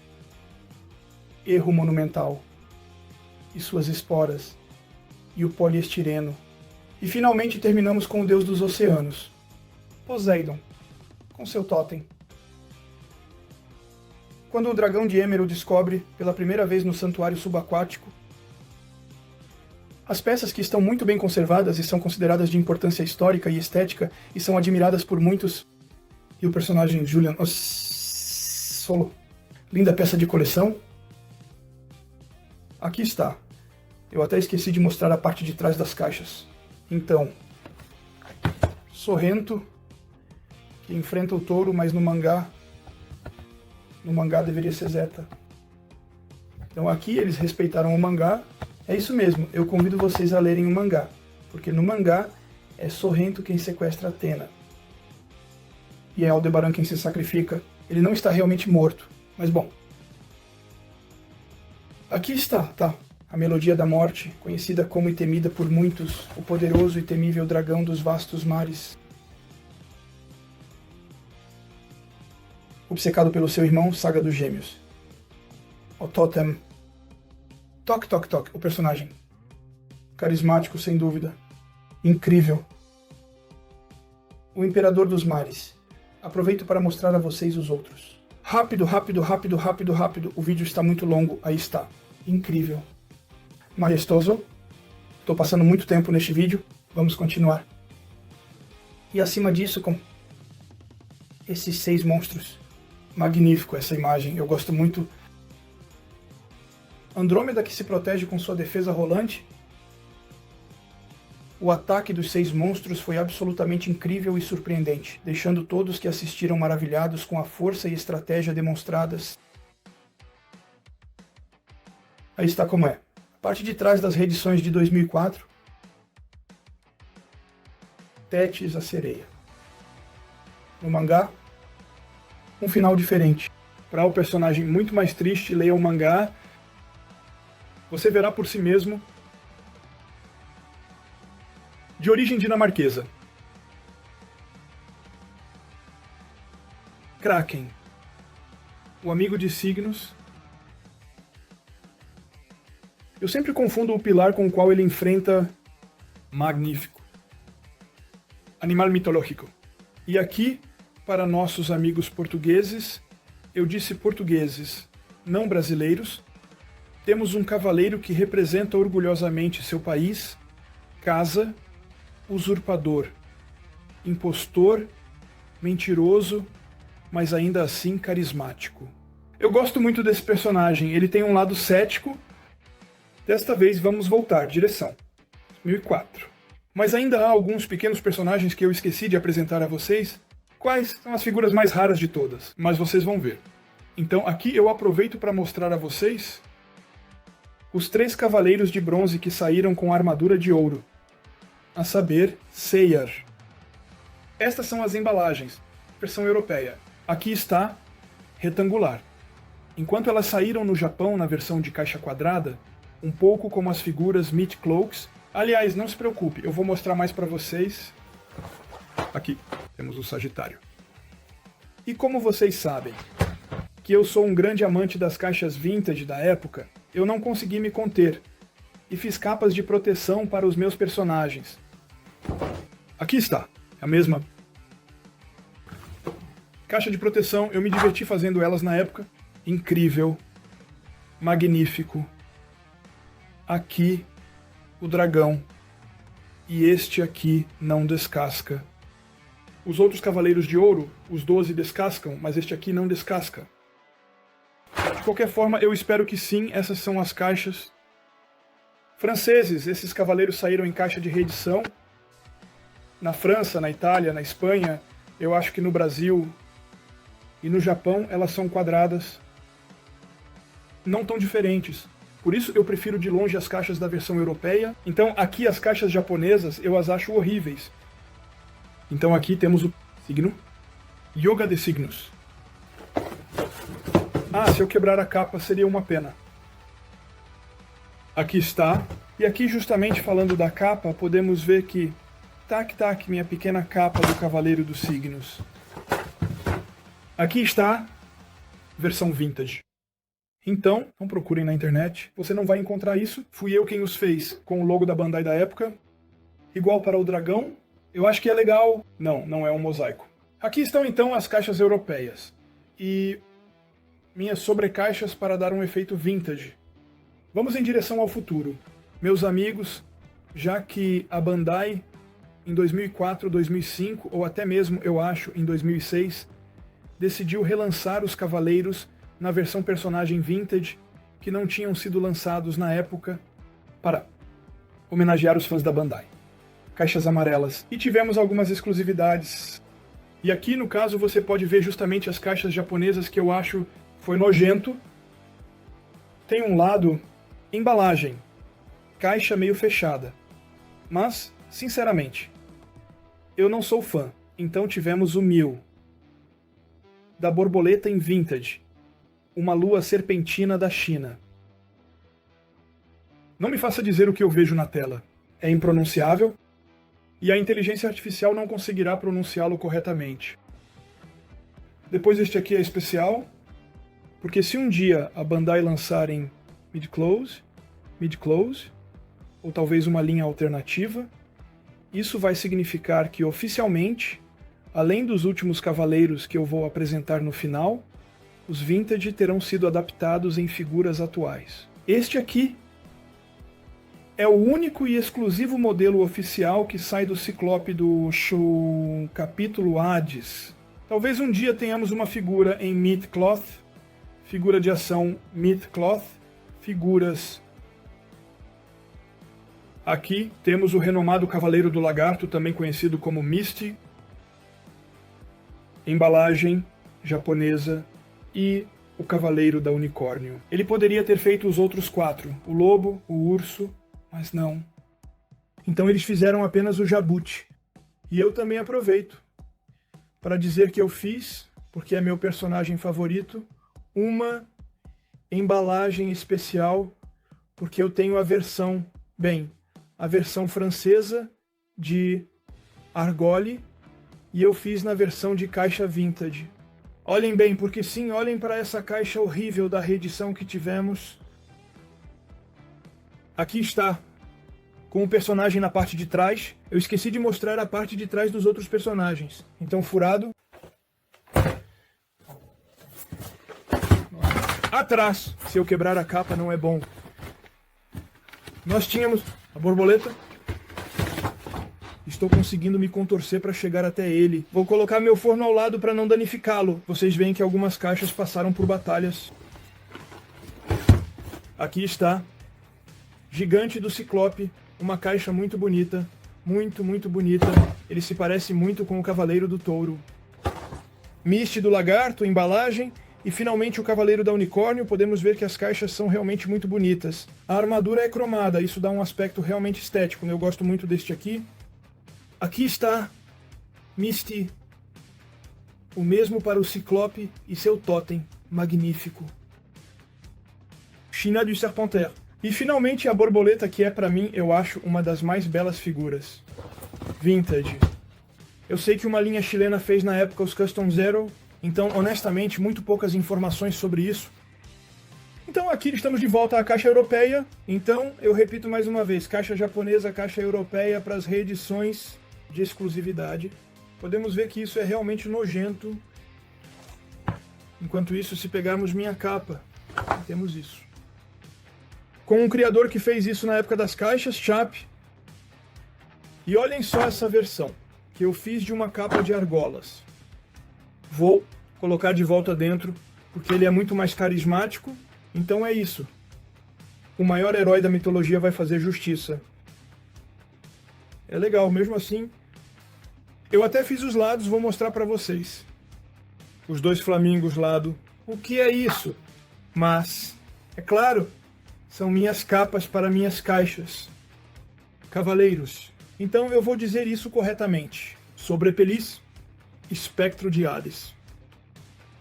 A: Erro monumental. E suas esporas. E o poliestireno. E finalmente terminamos com o Deus dos Oceanos. Poseidon, com seu totem. Quando o dragão de Emerald descobre, pela primeira vez no santuário subaquático, As peças que estão muito bem conservadas e são consideradas de importância histórica e estética e são admiradas por muitos. E o personagem Julian Solo. Linda peça de coleção. Aqui está. Eu até esqueci de mostrar a parte de trás das caixas. Então, Sorrento, que enfrenta o touro, mas no mangá deveria ser Zeta. Então aqui eles respeitaram o mangá. É isso mesmo, eu convido vocês a lerem o mangá, porque no mangá é Sorrento quem sequestra Athena. E é Aldebaran quem se sacrifica. Ele não está realmente morto, mas bom. Aqui está, tá? A melodia da morte, conhecida como e temida por muitos, o poderoso e temível dragão dos vastos mares. Obcecado pelo seu irmão, Saga dos Gêmeos. O Totem. Tok Tok Tok, o personagem. Carismático, sem dúvida. Incrível. O Imperador dos Mares. Aproveito para mostrar a vocês os outros. Rápido, rápido, rápido, rápido, rápido. O vídeo está muito longo. Aí está. Incrível. Majestoso. Estou passando muito tempo neste vídeo. Vamos continuar. E acima disso, com esses 6 monstros. Magnífico essa imagem. Eu gosto muito. Andrômeda que se protege com sua defesa rolante. O ataque dos 6 monstros foi absolutamente incrível e surpreendente, deixando todos que assistiram maravilhados com a força e estratégia demonstradas. Aí está como é. A parte de trás das reedições de 2004. Tétis, a sereia. No mangá, um final diferente. Para o personagem muito mais triste, leia o mangá. Você verá por si mesmo. De origem dinamarquesa. Kraken. O amigo de signos. Eu sempre confundo o pilar com o qual ele enfrenta Magnífico. Animal mitológico. E aqui, para nossos amigos portugueses, eu disse portugueses, não brasileiros, temos um cavaleiro que representa orgulhosamente seu país, casa, usurpador, impostor, mentiroso, mas ainda assim carismático. Eu gosto muito desse personagem, ele tem um lado cético. Desta vez vamos voltar, direção 2004. Mas ainda há alguns pequenos personagens que eu esqueci de apresentar a vocês. Quais são as figuras mais raras de todas? Mas vocês vão ver. Então aqui eu aproveito para mostrar a vocês os 3 cavaleiros de bronze que saíram com armadura de ouro. A saber, Seiar. Estas são as embalagens, versão europeia. Aqui está, retangular. Enquanto elas saíram no Japão na versão de caixa quadrada, um pouco como as figuras Meat Cloaks. Aliás, não se preocupe, eu vou mostrar mais para vocês. Aqui, temos o Sagitário. E como vocês sabem que eu sou um grande amante das caixas vintage da época, eu não consegui me conter e fiz capas de proteção para os meus personagens. Aqui está, a mesma caixa de proteção, eu me diverti fazendo elas na época. Incrível, magnífico. Aqui, o dragão. E este aqui não descasca. Os outros cavaleiros de ouro, os 12 descascam, mas este aqui não descasca. De qualquer forma, eu espero que sim, essas são as caixas. Franceses, esses cavaleiros saíram em caixa de reedição. Na França, na Itália, na Espanha, eu acho que no Brasil e no Japão elas são quadradas. Não tão diferentes. Por isso eu prefiro de longe as caixas da versão europeia. Então aqui as caixas japonesas eu as acho horríveis. Então aqui temos o signo. Yoga de signos. Ah, se eu quebrar a capa seria uma pena. Aqui está. E aqui justamente falando da capa, podemos ver que... Tac, tac, minha pequena capa do Cavaleiro dos Signos. Aqui está, versão vintage. Então, não procurem na internet, você não vai encontrar isso. Fui eu quem os fez com o logo da Bandai da época. Igual para o dragão. Eu acho que é legal. Não, não é um mosaico. Aqui estão então as caixas europeias. E minhas sobrecaixas para dar um efeito vintage. Vamos em direção ao futuro. Meus amigos, já que a Bandai, em 2004, 2005, ou até mesmo, eu acho, em 2006, decidiu relançar os Cavaleiros na versão personagem Vintage, que não tinham sido lançados na época, para homenagear os fãs da Bandai. Caixas amarelas. E tivemos algumas exclusividades. E aqui, no caso, você pode ver justamente as caixas japonesas que eu acho foi nojento. Tem um lado, embalagem, caixa meio fechada. Mas, sinceramente, eu não sou fã. Então tivemos o 1000. Da borboleta em Vintage. Uma lua serpentina da China. Não me faça dizer o que eu vejo na tela. É impronunciável e a inteligência artificial não conseguirá pronunciá-lo corretamente. Depois este aqui é especial, porque se um dia a Bandai lançar em mid-close, ou talvez uma linha alternativa, isso vai significar que oficialmente, além dos últimos Cavaleiros que eu vou apresentar no final, os Vintage terão sido adaptados em figuras atuais. Este aqui é o único e exclusivo modelo oficial que sai do Ciclope do capítulo Hades. Talvez um dia tenhamos uma figura em Meat Cloth, figura de ação Meat Cloth, figuras. Aqui temos o renomado Cavaleiro do Lagarto, também conhecido como Misty, embalagem japonesa e o Cavaleiro da Unicórnio. Ele poderia ter feito os outros 4, o Lobo, o Urso, mas não. Então eles fizeram apenas o Jabuti. E eu também aproveito para dizer que eu fiz, porque é meu personagem favorito, uma embalagem especial, porque eu tenho a versão, a versão francesa de Argole, e eu fiz na versão de caixa Vintage. Olhem bem, porque sim, olhem para essa caixa horrível da reedição que tivemos. Aqui está, com o personagem na parte de trás. Eu esqueci de mostrar a parte de trás dos outros personagens. Então, furado. Atrás, se eu quebrar a capa não é bom. Nós tínhamos a borboleta. Estou conseguindo me contorcer para chegar até ele. Vou colocar meu forno ao lado para não danificá-lo. Vocês veem que algumas caixas passaram por batalhas. Aqui está. Gigante do Ciclope, uma caixa muito bonita, muito bonita. Ele se parece muito com o Cavaleiro do Touro. Misty do Lagarto, embalagem, e finalmente o Cavaleiro da Unicórnio. Podemos ver que as caixas são realmente muito bonitas. A armadura é cromada, isso dá um aspecto realmente estético. Eu gosto muito deste aqui. Aqui está Misty, o mesmo para o Ciclope e seu totem magnífico. China du Serpentaire. E finalmente a borboleta, que é para mim, eu acho, uma das mais belas figuras. Vintage. Eu sei que uma linha chilena fez na época os Custom Zero, então honestamente muito poucas informações sobre isso. Então aqui estamos de volta à caixa europeia. Então eu repito mais uma vez, caixa japonesa, caixa europeia para as reedições de exclusividade. Podemos ver que isso é realmente nojento. Enquanto isso, se pegarmos minha capa, temos isso. Com um criador que fez isso na época das caixas, Chap. E olhem só essa versão, que eu fiz de uma capa de argolas. Vou colocar de volta dentro, porque ele é muito mais carismático. Então é isso. O maior herói da mitologia vai fazer justiça. É legal, mesmo assim. Eu até fiz os lados, vou mostrar para vocês. Os dois flamingos lado. O que é isso? Mas, é claro, são minhas capas para minhas caixas. Cavaleiros. Então eu vou dizer isso corretamente. Sobrepelis, Espectro de Hades.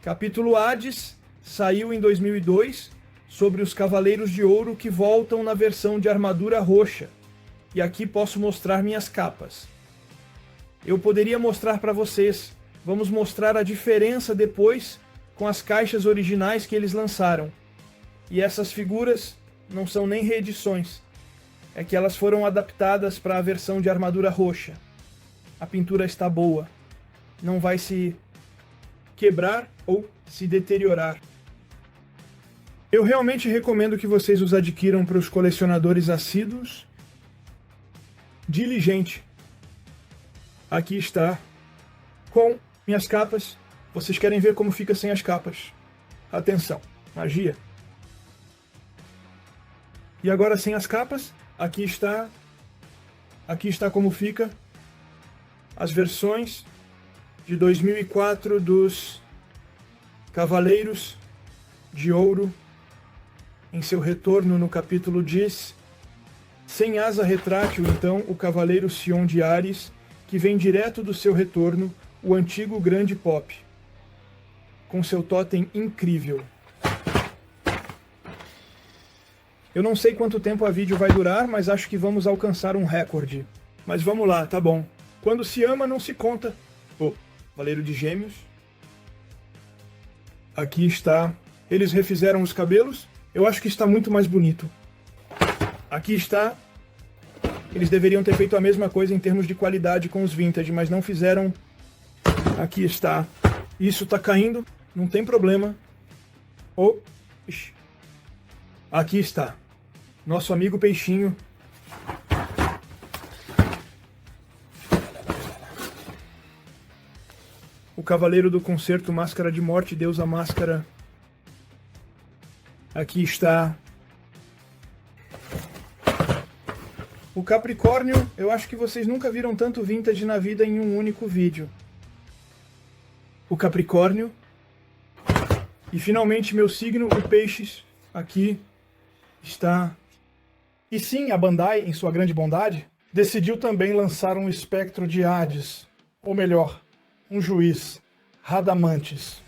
A: Capítulo Hades saiu em 2002 sobre os Cavaleiros de Ouro que voltam na versão de armadura roxa. E aqui posso mostrar minhas capas. Eu poderia mostrar para vocês. Vamos mostrar a diferença depois com as caixas originais que eles lançaram. E essas figuras não são nem reedições. É que elas foram adaptadas para a versão de armadura roxa. A pintura está boa. Não vai se quebrar ou se deteriorar. Eu realmente recomendo que vocês os adquiram para os colecionadores assíduos. diligente. Aqui está, com minhas capas. Vocês querem ver como fica sem as capas? Atenção, magia. E agora sem as capas, aqui está como fica as versões de 2004 dos Cavaleiros de Ouro em seu retorno no capítulo 10. Sem asa retrátil, então, o Cavaleiro Sion de Ares, que vem direto do seu retorno, o antigo Grande Pop, com seu totem incrível. Eu não sei quanto tempo a vídeo vai durar, mas acho que vamos alcançar um recorde. Mas vamos lá, tá bom. Quando se ama, não se conta. O Cavaleiro de Gêmeos. Aqui está. Eles refizeram os cabelos. Eu acho que está muito mais bonito. Aqui está. Eles deveriam ter feito a mesma coisa em termos de qualidade com os vintage, mas não fizeram. Aqui está. Isso está caindo. Não tem problema. Ixi. Aqui está. Nosso amigo peixinho. O Cavaleiro do Concerto, Máscara de Morte, Deusa Máscara. Aqui está. O Capricórnio, eu acho que vocês nunca viram tanto vintage na vida em um único vídeo. O Capricórnio. E finalmente meu signo, o Peixes. Aqui está. E sim, a Bandai, em sua grande bondade, decidiu também lançar um espectro de Hades. Ou melhor, um juiz, Radamantes.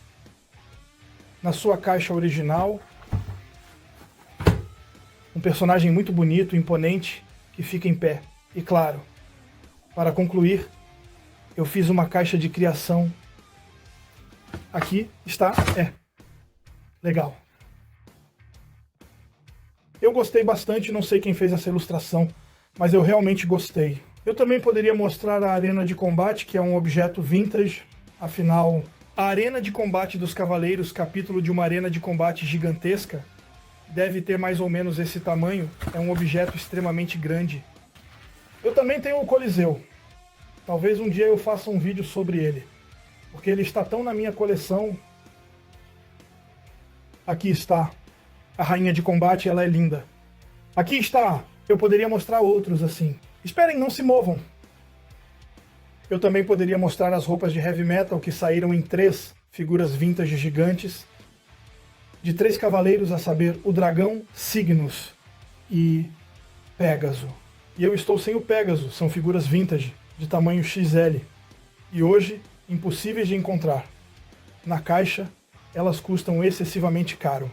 A: Na sua caixa original, um personagem muito bonito, imponente, que fica em pé. E claro, para concluir, eu fiz uma caixa de criação. Aqui está. Legal. Eu gostei bastante, não sei quem fez essa ilustração, mas eu realmente gostei. Eu também poderia mostrar a arena de combate, que é um objeto vintage. Afinal, a arena de combate dos Cavaleiros, capítulo de uma arena de combate gigantesca, deve ter mais ou menos esse tamanho. É um objeto extremamente grande. Eu também tenho o Coliseu. Talvez um dia eu faça um vídeo sobre ele, porque ele está tão na minha coleção. Aqui está. A rainha de combate, ela é linda. Aqui está. Eu poderia mostrar outros assim. Esperem, não se movam. Eu também poderia mostrar as roupas de heavy metal que saíram em 3 figuras vintage gigantes. De 3 cavaleiros, a saber, o Dragão, Cygnus e Pégaso. E eu estou sem o Pégaso, são figuras vintage, de tamanho XL. E hoje, impossíveis de encontrar. Na caixa, elas custam excessivamente caro.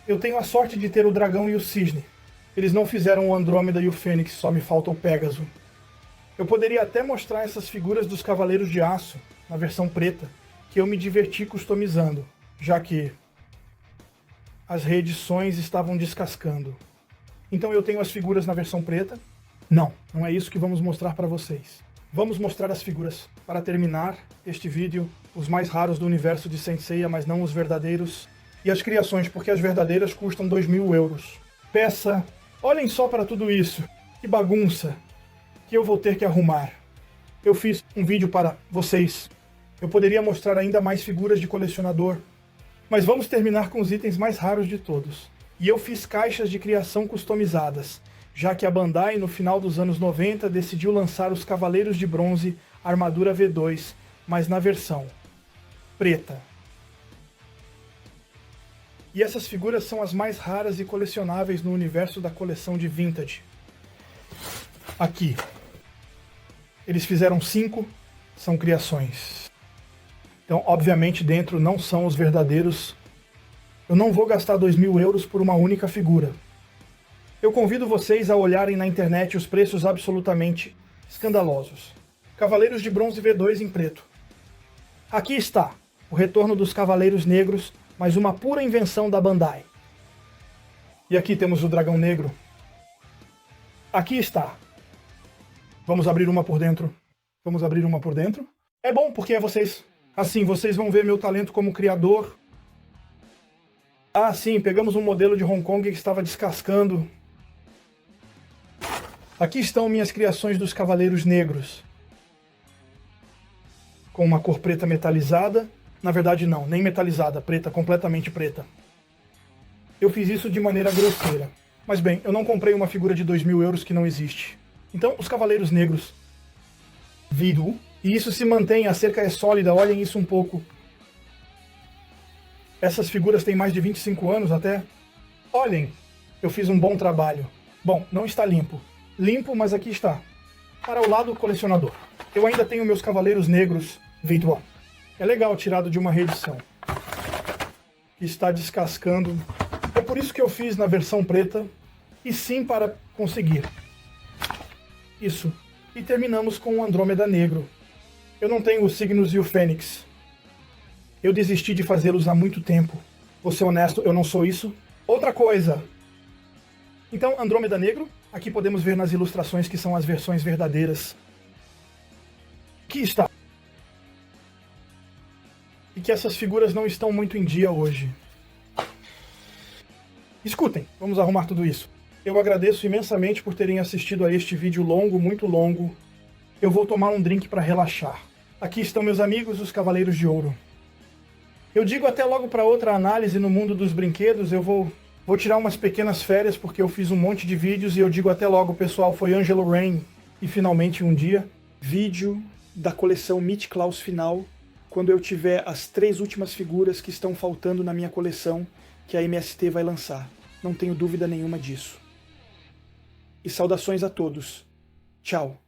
A: Eu tenho a sorte de ter o Dragão e o Cisne. Eles não fizeram o Andrômeda e o Fênix, só me falta o Pégaso. Eu poderia até mostrar essas figuras dos Cavaleiros de Aço, na versão preta, que eu me diverti customizando, já que as reedições estavam descascando. Então eu tenho as figuras na versão preta. Não é isso que vamos mostrar para vocês. Vamos mostrar as figuras. Para terminar este vídeo, os mais raros do universo de Saint Seiya, mas não os verdadeiros. E as criações, porque as verdadeiras custam 2.000 euros. Peça, olhem só para tudo isso. Que bagunça que eu vou ter que arrumar. Eu fiz um vídeo para vocês. Eu poderia mostrar ainda mais figuras de colecionador. Mas vamos terminar com os itens mais raros de todos. E eu fiz caixas de criação customizadas, já que a Bandai, no final dos anos 90, decidiu lançar os Cavaleiros de Bronze Armadura V2, mas na versão preta. E essas figuras são as mais raras e colecionáveis no universo da coleção de Vintage. Aqui. Eles fizeram 5, são criações. Então, obviamente, dentro não são os verdadeiros. Eu não vou gastar 2.000 euros por uma única figura. Eu convido vocês a olharem na internet os preços absolutamente escandalosos. Cavaleiros de Bronze V2 em preto. Aqui está o retorno dos Cavaleiros Negros, mas uma pura invenção da Bandai. E aqui temos o Dragão Negro. Aqui está. Vamos abrir uma por dentro. Vamos abrir uma por dentro. É bom porque é vocês. Assim, vocês vão ver meu talento como criador. Ah, sim, pegamos um modelo de Hong Kong que estava descascando. Aqui estão minhas criações dos Cavaleiros Negros. Com uma cor preta metalizada. Na verdade não, nem metalizada, preta, completamente preta. Eu fiz isso de maneira grosseira. Mas bem, eu não comprei uma figura de 2.000 euros que não existe. Então, os Cavaleiros Negros Vidu. E isso se mantém, a cerca é sólida, olhem isso um pouco. Essas figuras têm mais de 25 anos até. Olhem, eu fiz um bom trabalho. Bom, não está limpo. Limpo, mas aqui está. Para o lado colecionador. Eu ainda tenho meus Cavaleiros Negros Vidu. É legal, tirado de uma reedição. Que está descascando. É por isso que eu fiz na versão preta. E sim para conseguir. Isso. E terminamos com o Andrômeda Negro. Eu não tenho os Signos e o Fênix. Eu desisti de fazê-los há muito tempo. Vou ser honesto, eu não sou isso. Outra coisa. Então, Andrômeda Negro. Aqui podemos ver nas ilustrações que são as versões verdadeiras. Aqui está. E que essas figuras não estão muito em dia hoje. Escutem, vamos arrumar tudo isso. Eu agradeço imensamente por terem assistido a este vídeo longo, muito longo. Eu vou tomar um drink para relaxar. Aqui estão meus amigos, os Cavaleiros de Ouro. Eu digo até logo para outra análise no mundo dos brinquedos. Eu vou tirar umas pequenas férias porque eu fiz um monte de vídeos e eu digo até logo, pessoal. Foi Angelo Rain e finalmente um dia. Vídeo da coleção Meet Klaus final, quando eu tiver as 3 últimas figuras que estão faltando na minha coleção que a MST vai lançar. Não tenho dúvida nenhuma disso. E saudações a todos. Tchau.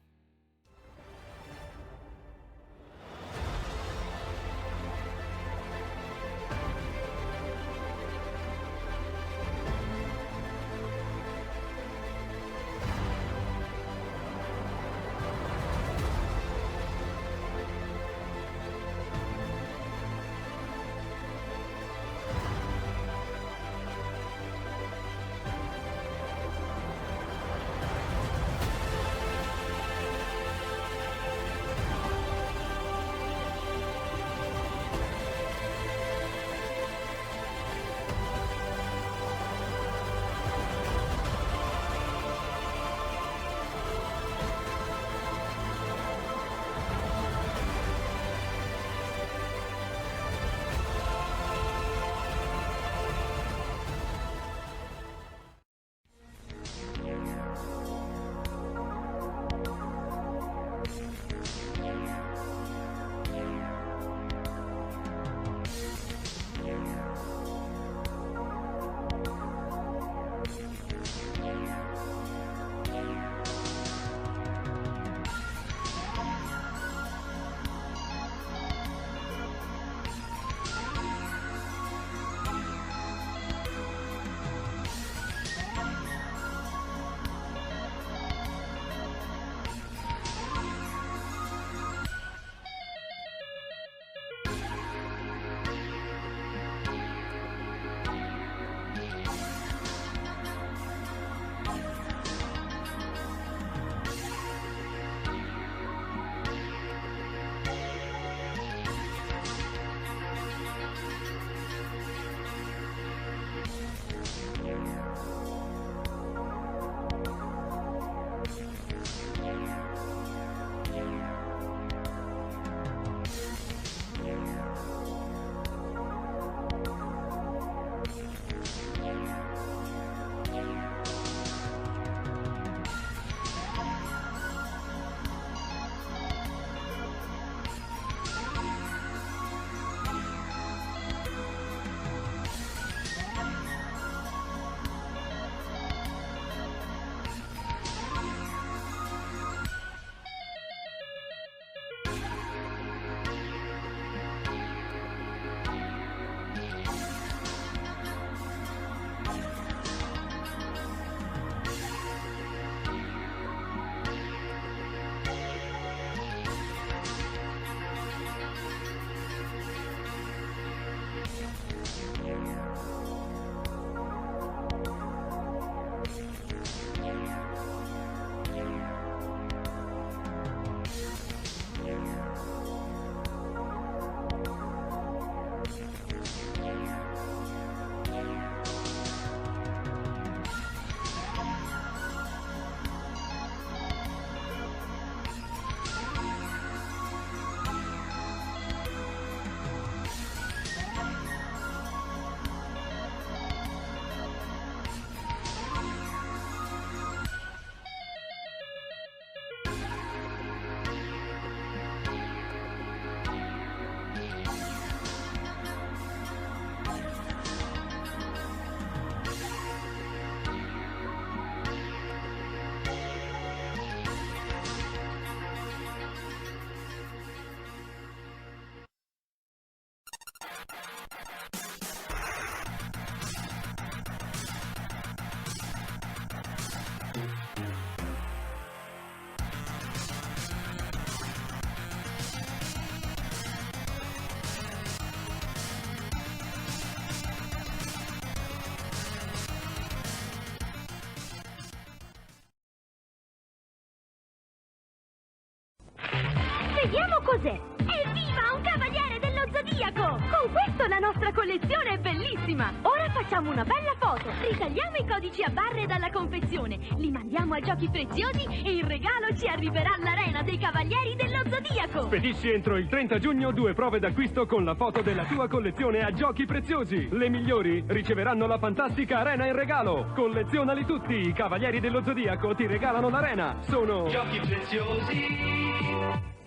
D: Vediamo cos'è! Evviva, un cavaliere dello Zodiaco! Con questo la nostra collezione è bellissima! Ora facciamo una bella foto! Ritagliamo i codici a barre dalla confezione, li mandiamo a Giochi Preziosi e in regalo ci arriverà l'arena dei cavalieri dello Zodiaco!
E: Spedisci entro il 30 giugno 2 prove d'acquisto con la foto della tua collezione a Giochi Preziosi! Le migliori riceveranno la fantastica arena in regalo! Collezionali tutti! I cavalieri dello Zodiaco ti regalano l'arena! Sono Giochi Preziosi!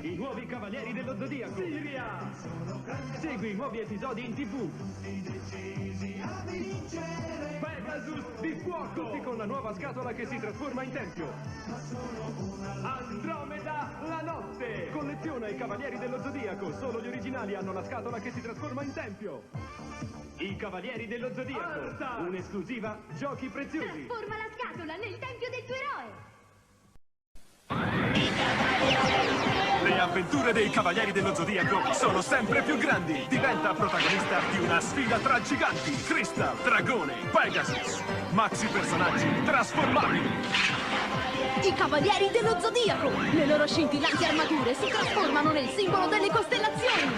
E: I nuovi cavalieri dello Zodiaco! Siria! Segui i nuovi episodi in TV! Pegasus di fuoco! Tutti con la nuova scatola che si trasforma in tempio! Andromeda la notte! Colleziona i cavalieri dello Zodiaco! Solo gli originali hanno la scatola che si trasforma in tempio! I cavalieri dello Zodiaco! Un'esclusiva Giochi Preziosi!
D: Trasforma la scatola nel tempio del tuo eroe!
E: Le avventure dei Cavalieri dello Zodiaco sono sempre più grandi. Diventa protagonista di una sfida tra giganti. Crystal, Dragone, Pegasus. Maxi personaggi trasformabili.
D: I Cavalieri dello Zodiaco! Le loro scintillanti armature si trasformano nel simbolo delle costellazioni!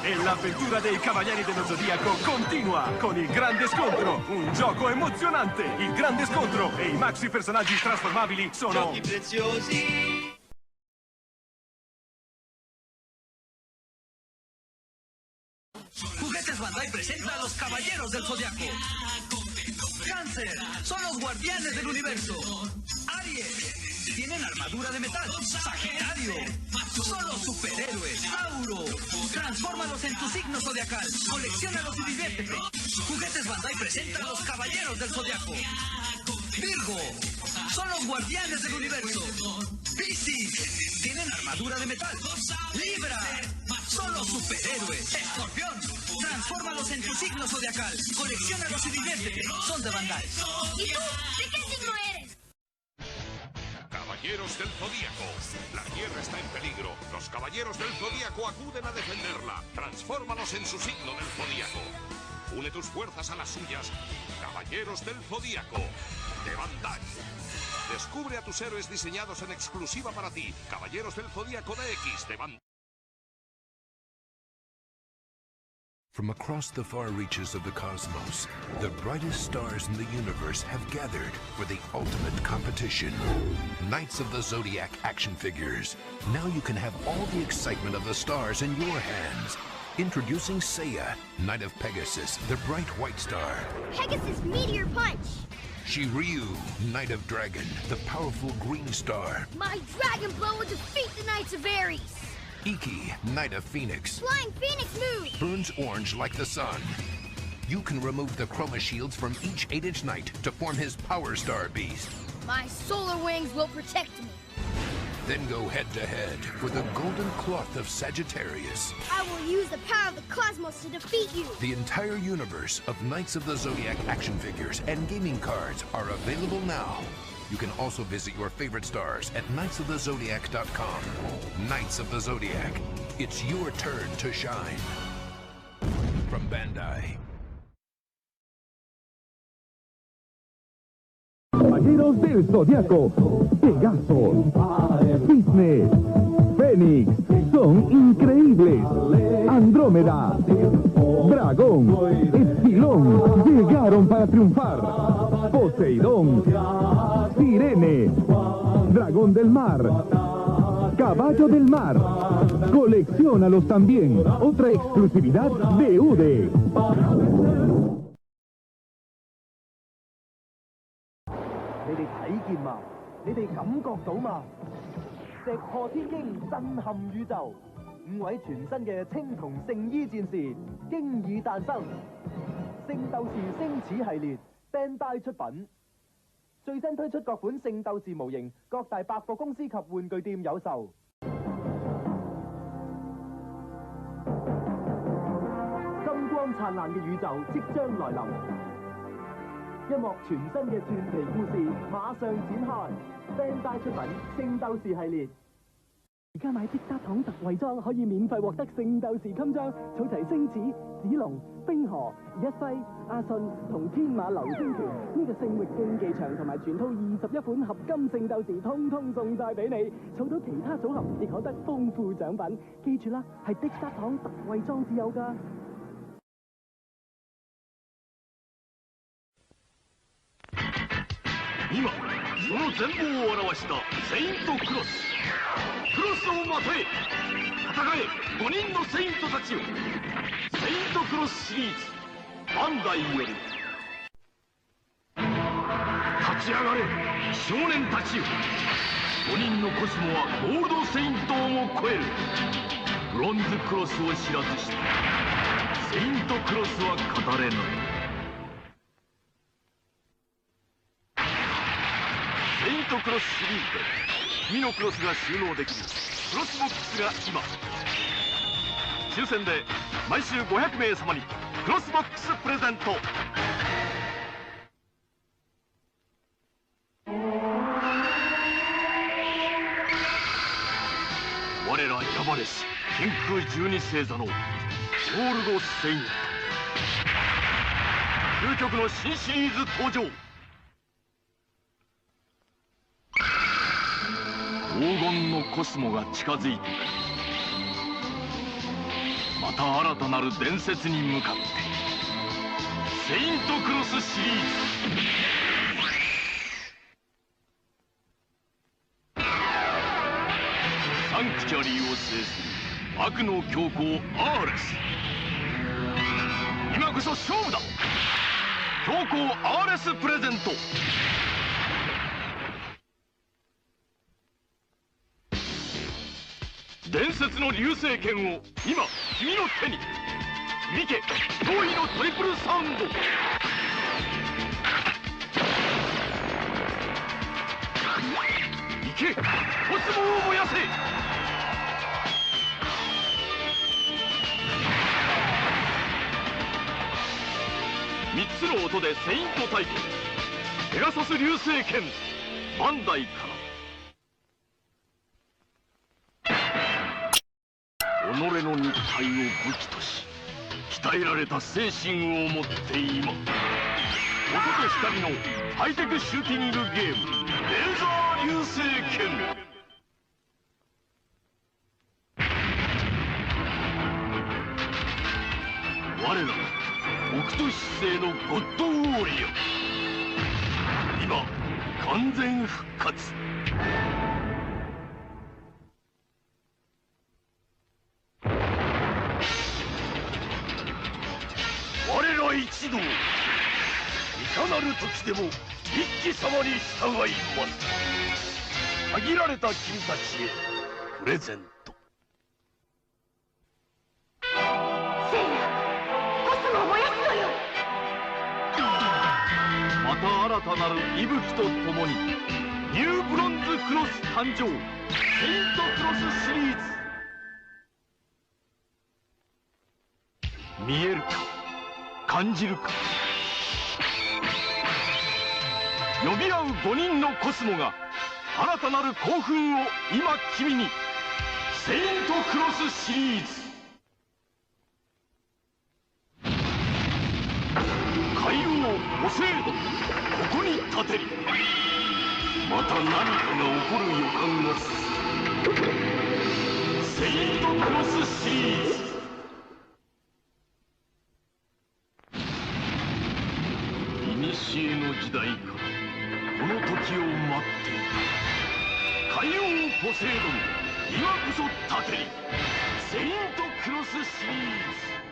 E: E l'avventura dei Cavalieri dello Zodiaco continua con il grande scontro. Un gioco emozionante. Il grande scontro e i maxi personaggi trasformabili sono Giochi Preziosi.
F: Juguetes Bandai presenta a los Caballeros del Zodiaco. Cáncer, son los guardianes del universo. Aries, tienen armadura de metal. Sagitario, son los superhéroes. Tauro, transfórmalos en tu signo zodiacal. Colecciónalos y diviértete. Juguetes Bandai presenta a los Caballeros del Zodiaco. Virgo, son los guardianes del universo. Piscis, tienen armadura de metal. Libra, son los superhéroes. Escorpión, transfórmalos en tu signo zodiacal. Colecciónalos y diviértete. Son de Bandai.
D: ¿Y tú? ¿De qué signo eres?
G: Caballeros del Zodíaco. La Tierra está en peligro. Los Caballeros del Zodíaco acuden a defenderla. Transfórmalos en su signo del Zodíaco. Une tus fuerzas a las suyas. Caballeros del Zodíaco. De Bandai. Descubre a tus héroes diseñados en exclusiva para ti. Caballeros del Zodíaco DX de Bandai.
H: From across the far reaches of the cosmos, the brightest stars in the universe have gathered for the ultimate competition. Knights of the Zodiac action figures. Now you can have all the excitement of the stars in your hands. Introducing Seiya, Knight of Pegasus, the bright white star.
D: Pegasus Meteor Punch!
H: Shiryu, Knight of Dragon, the powerful green star.
D: My Dragon Blow will defeat the Knights of Ares!
H: Iki, Knight of Phoenix,
D: Flying Phoenix move!
H: burns orange like the sun. You can remove the chroma shields from each 8-inch knight to form his Power Star Beast.
D: My solar wings will protect me.
H: Then go head-to-head for the Golden Cloth of Sagittarius.
D: I will use the power of the cosmos to defeat you.
H: The entire universe of Knights of the Zodiac action figures and gaming cards are available now. You can also visit your favorite stars at knightsofthezodiac.com. Knights of the Zodiac. It's your turn to shine. From Bandai.
I: Caballeros del Zodiaco, Pegaso, Cisne, Fénix, son increíbles. Andrómeda, Dragón, Esquilón, llegaron para triunfar. Poseidón, Sirene, Dragón del Mar, Caballo del Mar. Colecciónalos también. Otra exclusividad de UDE.
J: 你哋睇見嘛？你哋感覺到嘛？石破天驚，震撼宇宙，5位全新嘅青銅聖衣戰士經已誕生。聖鬥士星矢系列 Bandai 出品，最新推出各款聖鬥士模型，各大百貨公司及玩具店有售。光燦爛嘅宇宙即將來臨，一幕全新嘅傳奇故事馬上展開。Bandai 出品《聖鬥士》系列。而家買積沙糖特惠裝可以免費獲得聖鬥士襟章，儲齊星矢、子龍、冰河、一輝、阿信同天馬流星拳呢個聖域競技場同埋全套21款合金聖鬥士，通通送晒俾你。儲到其他組合亦可得豐富獎品。記住啦，係積沙糖特惠裝至有㗎。
K: 今その全貌を表したセイントクロス。クロスをまとえ戦え5人のセイントたちよ。セイントクロスシリーズバンダイより。立ち上がれ少年たちよ。5人のコスモはゴールドセイントをも超える。ブロンズクロスを知らずしてセイントクロスは語れぬ。セイントクロスシリーズで君のクロスが収納できるクロスボックスが今抽選で毎週500名様にクロスボックスプレゼント。我らヤバレス天空12星座のゴールドセイント究極の新シリーズ登場。黄金のコスモが近づいてくる。また新たなる伝説に向かってセイントクロスシリーズ。サンクチュアリーを制する悪の教皇アーレス。今こそ勝負だ。教皇アーレスプレゼント。伝説の流星剣を今君の手に。響け驚異のトリプルサウンド。行けコスモを燃やせ。3つの音でセイント体験ペガサス流星剣バンダイから。己の肉体を武器とし鍛えられた精神を持って今音と光のハイテクシューティングゲームレーザー流星剣。我ら北斗七星のゴッドウォーリア今完全復活。一同いかなる時でも一騎様に従います。限られた君たちへプレゼント。
D: せいやコスモを燃やすのよ。
K: また新たなる息吹とともにニューブロンズクロス誕生。セイントクロスシリーズ。見えるか感じるか。呼び合う5人のコスモが新たなる興奮を今君に。セイントクロスシリーズ。海王ポセイドンここに立てり。また何かが起こる予感がする。セイントクロスシリーズ。古の時代からこの時を待っていた。海王ポセイドン今こそ立てり。セイントクロスシリーズ。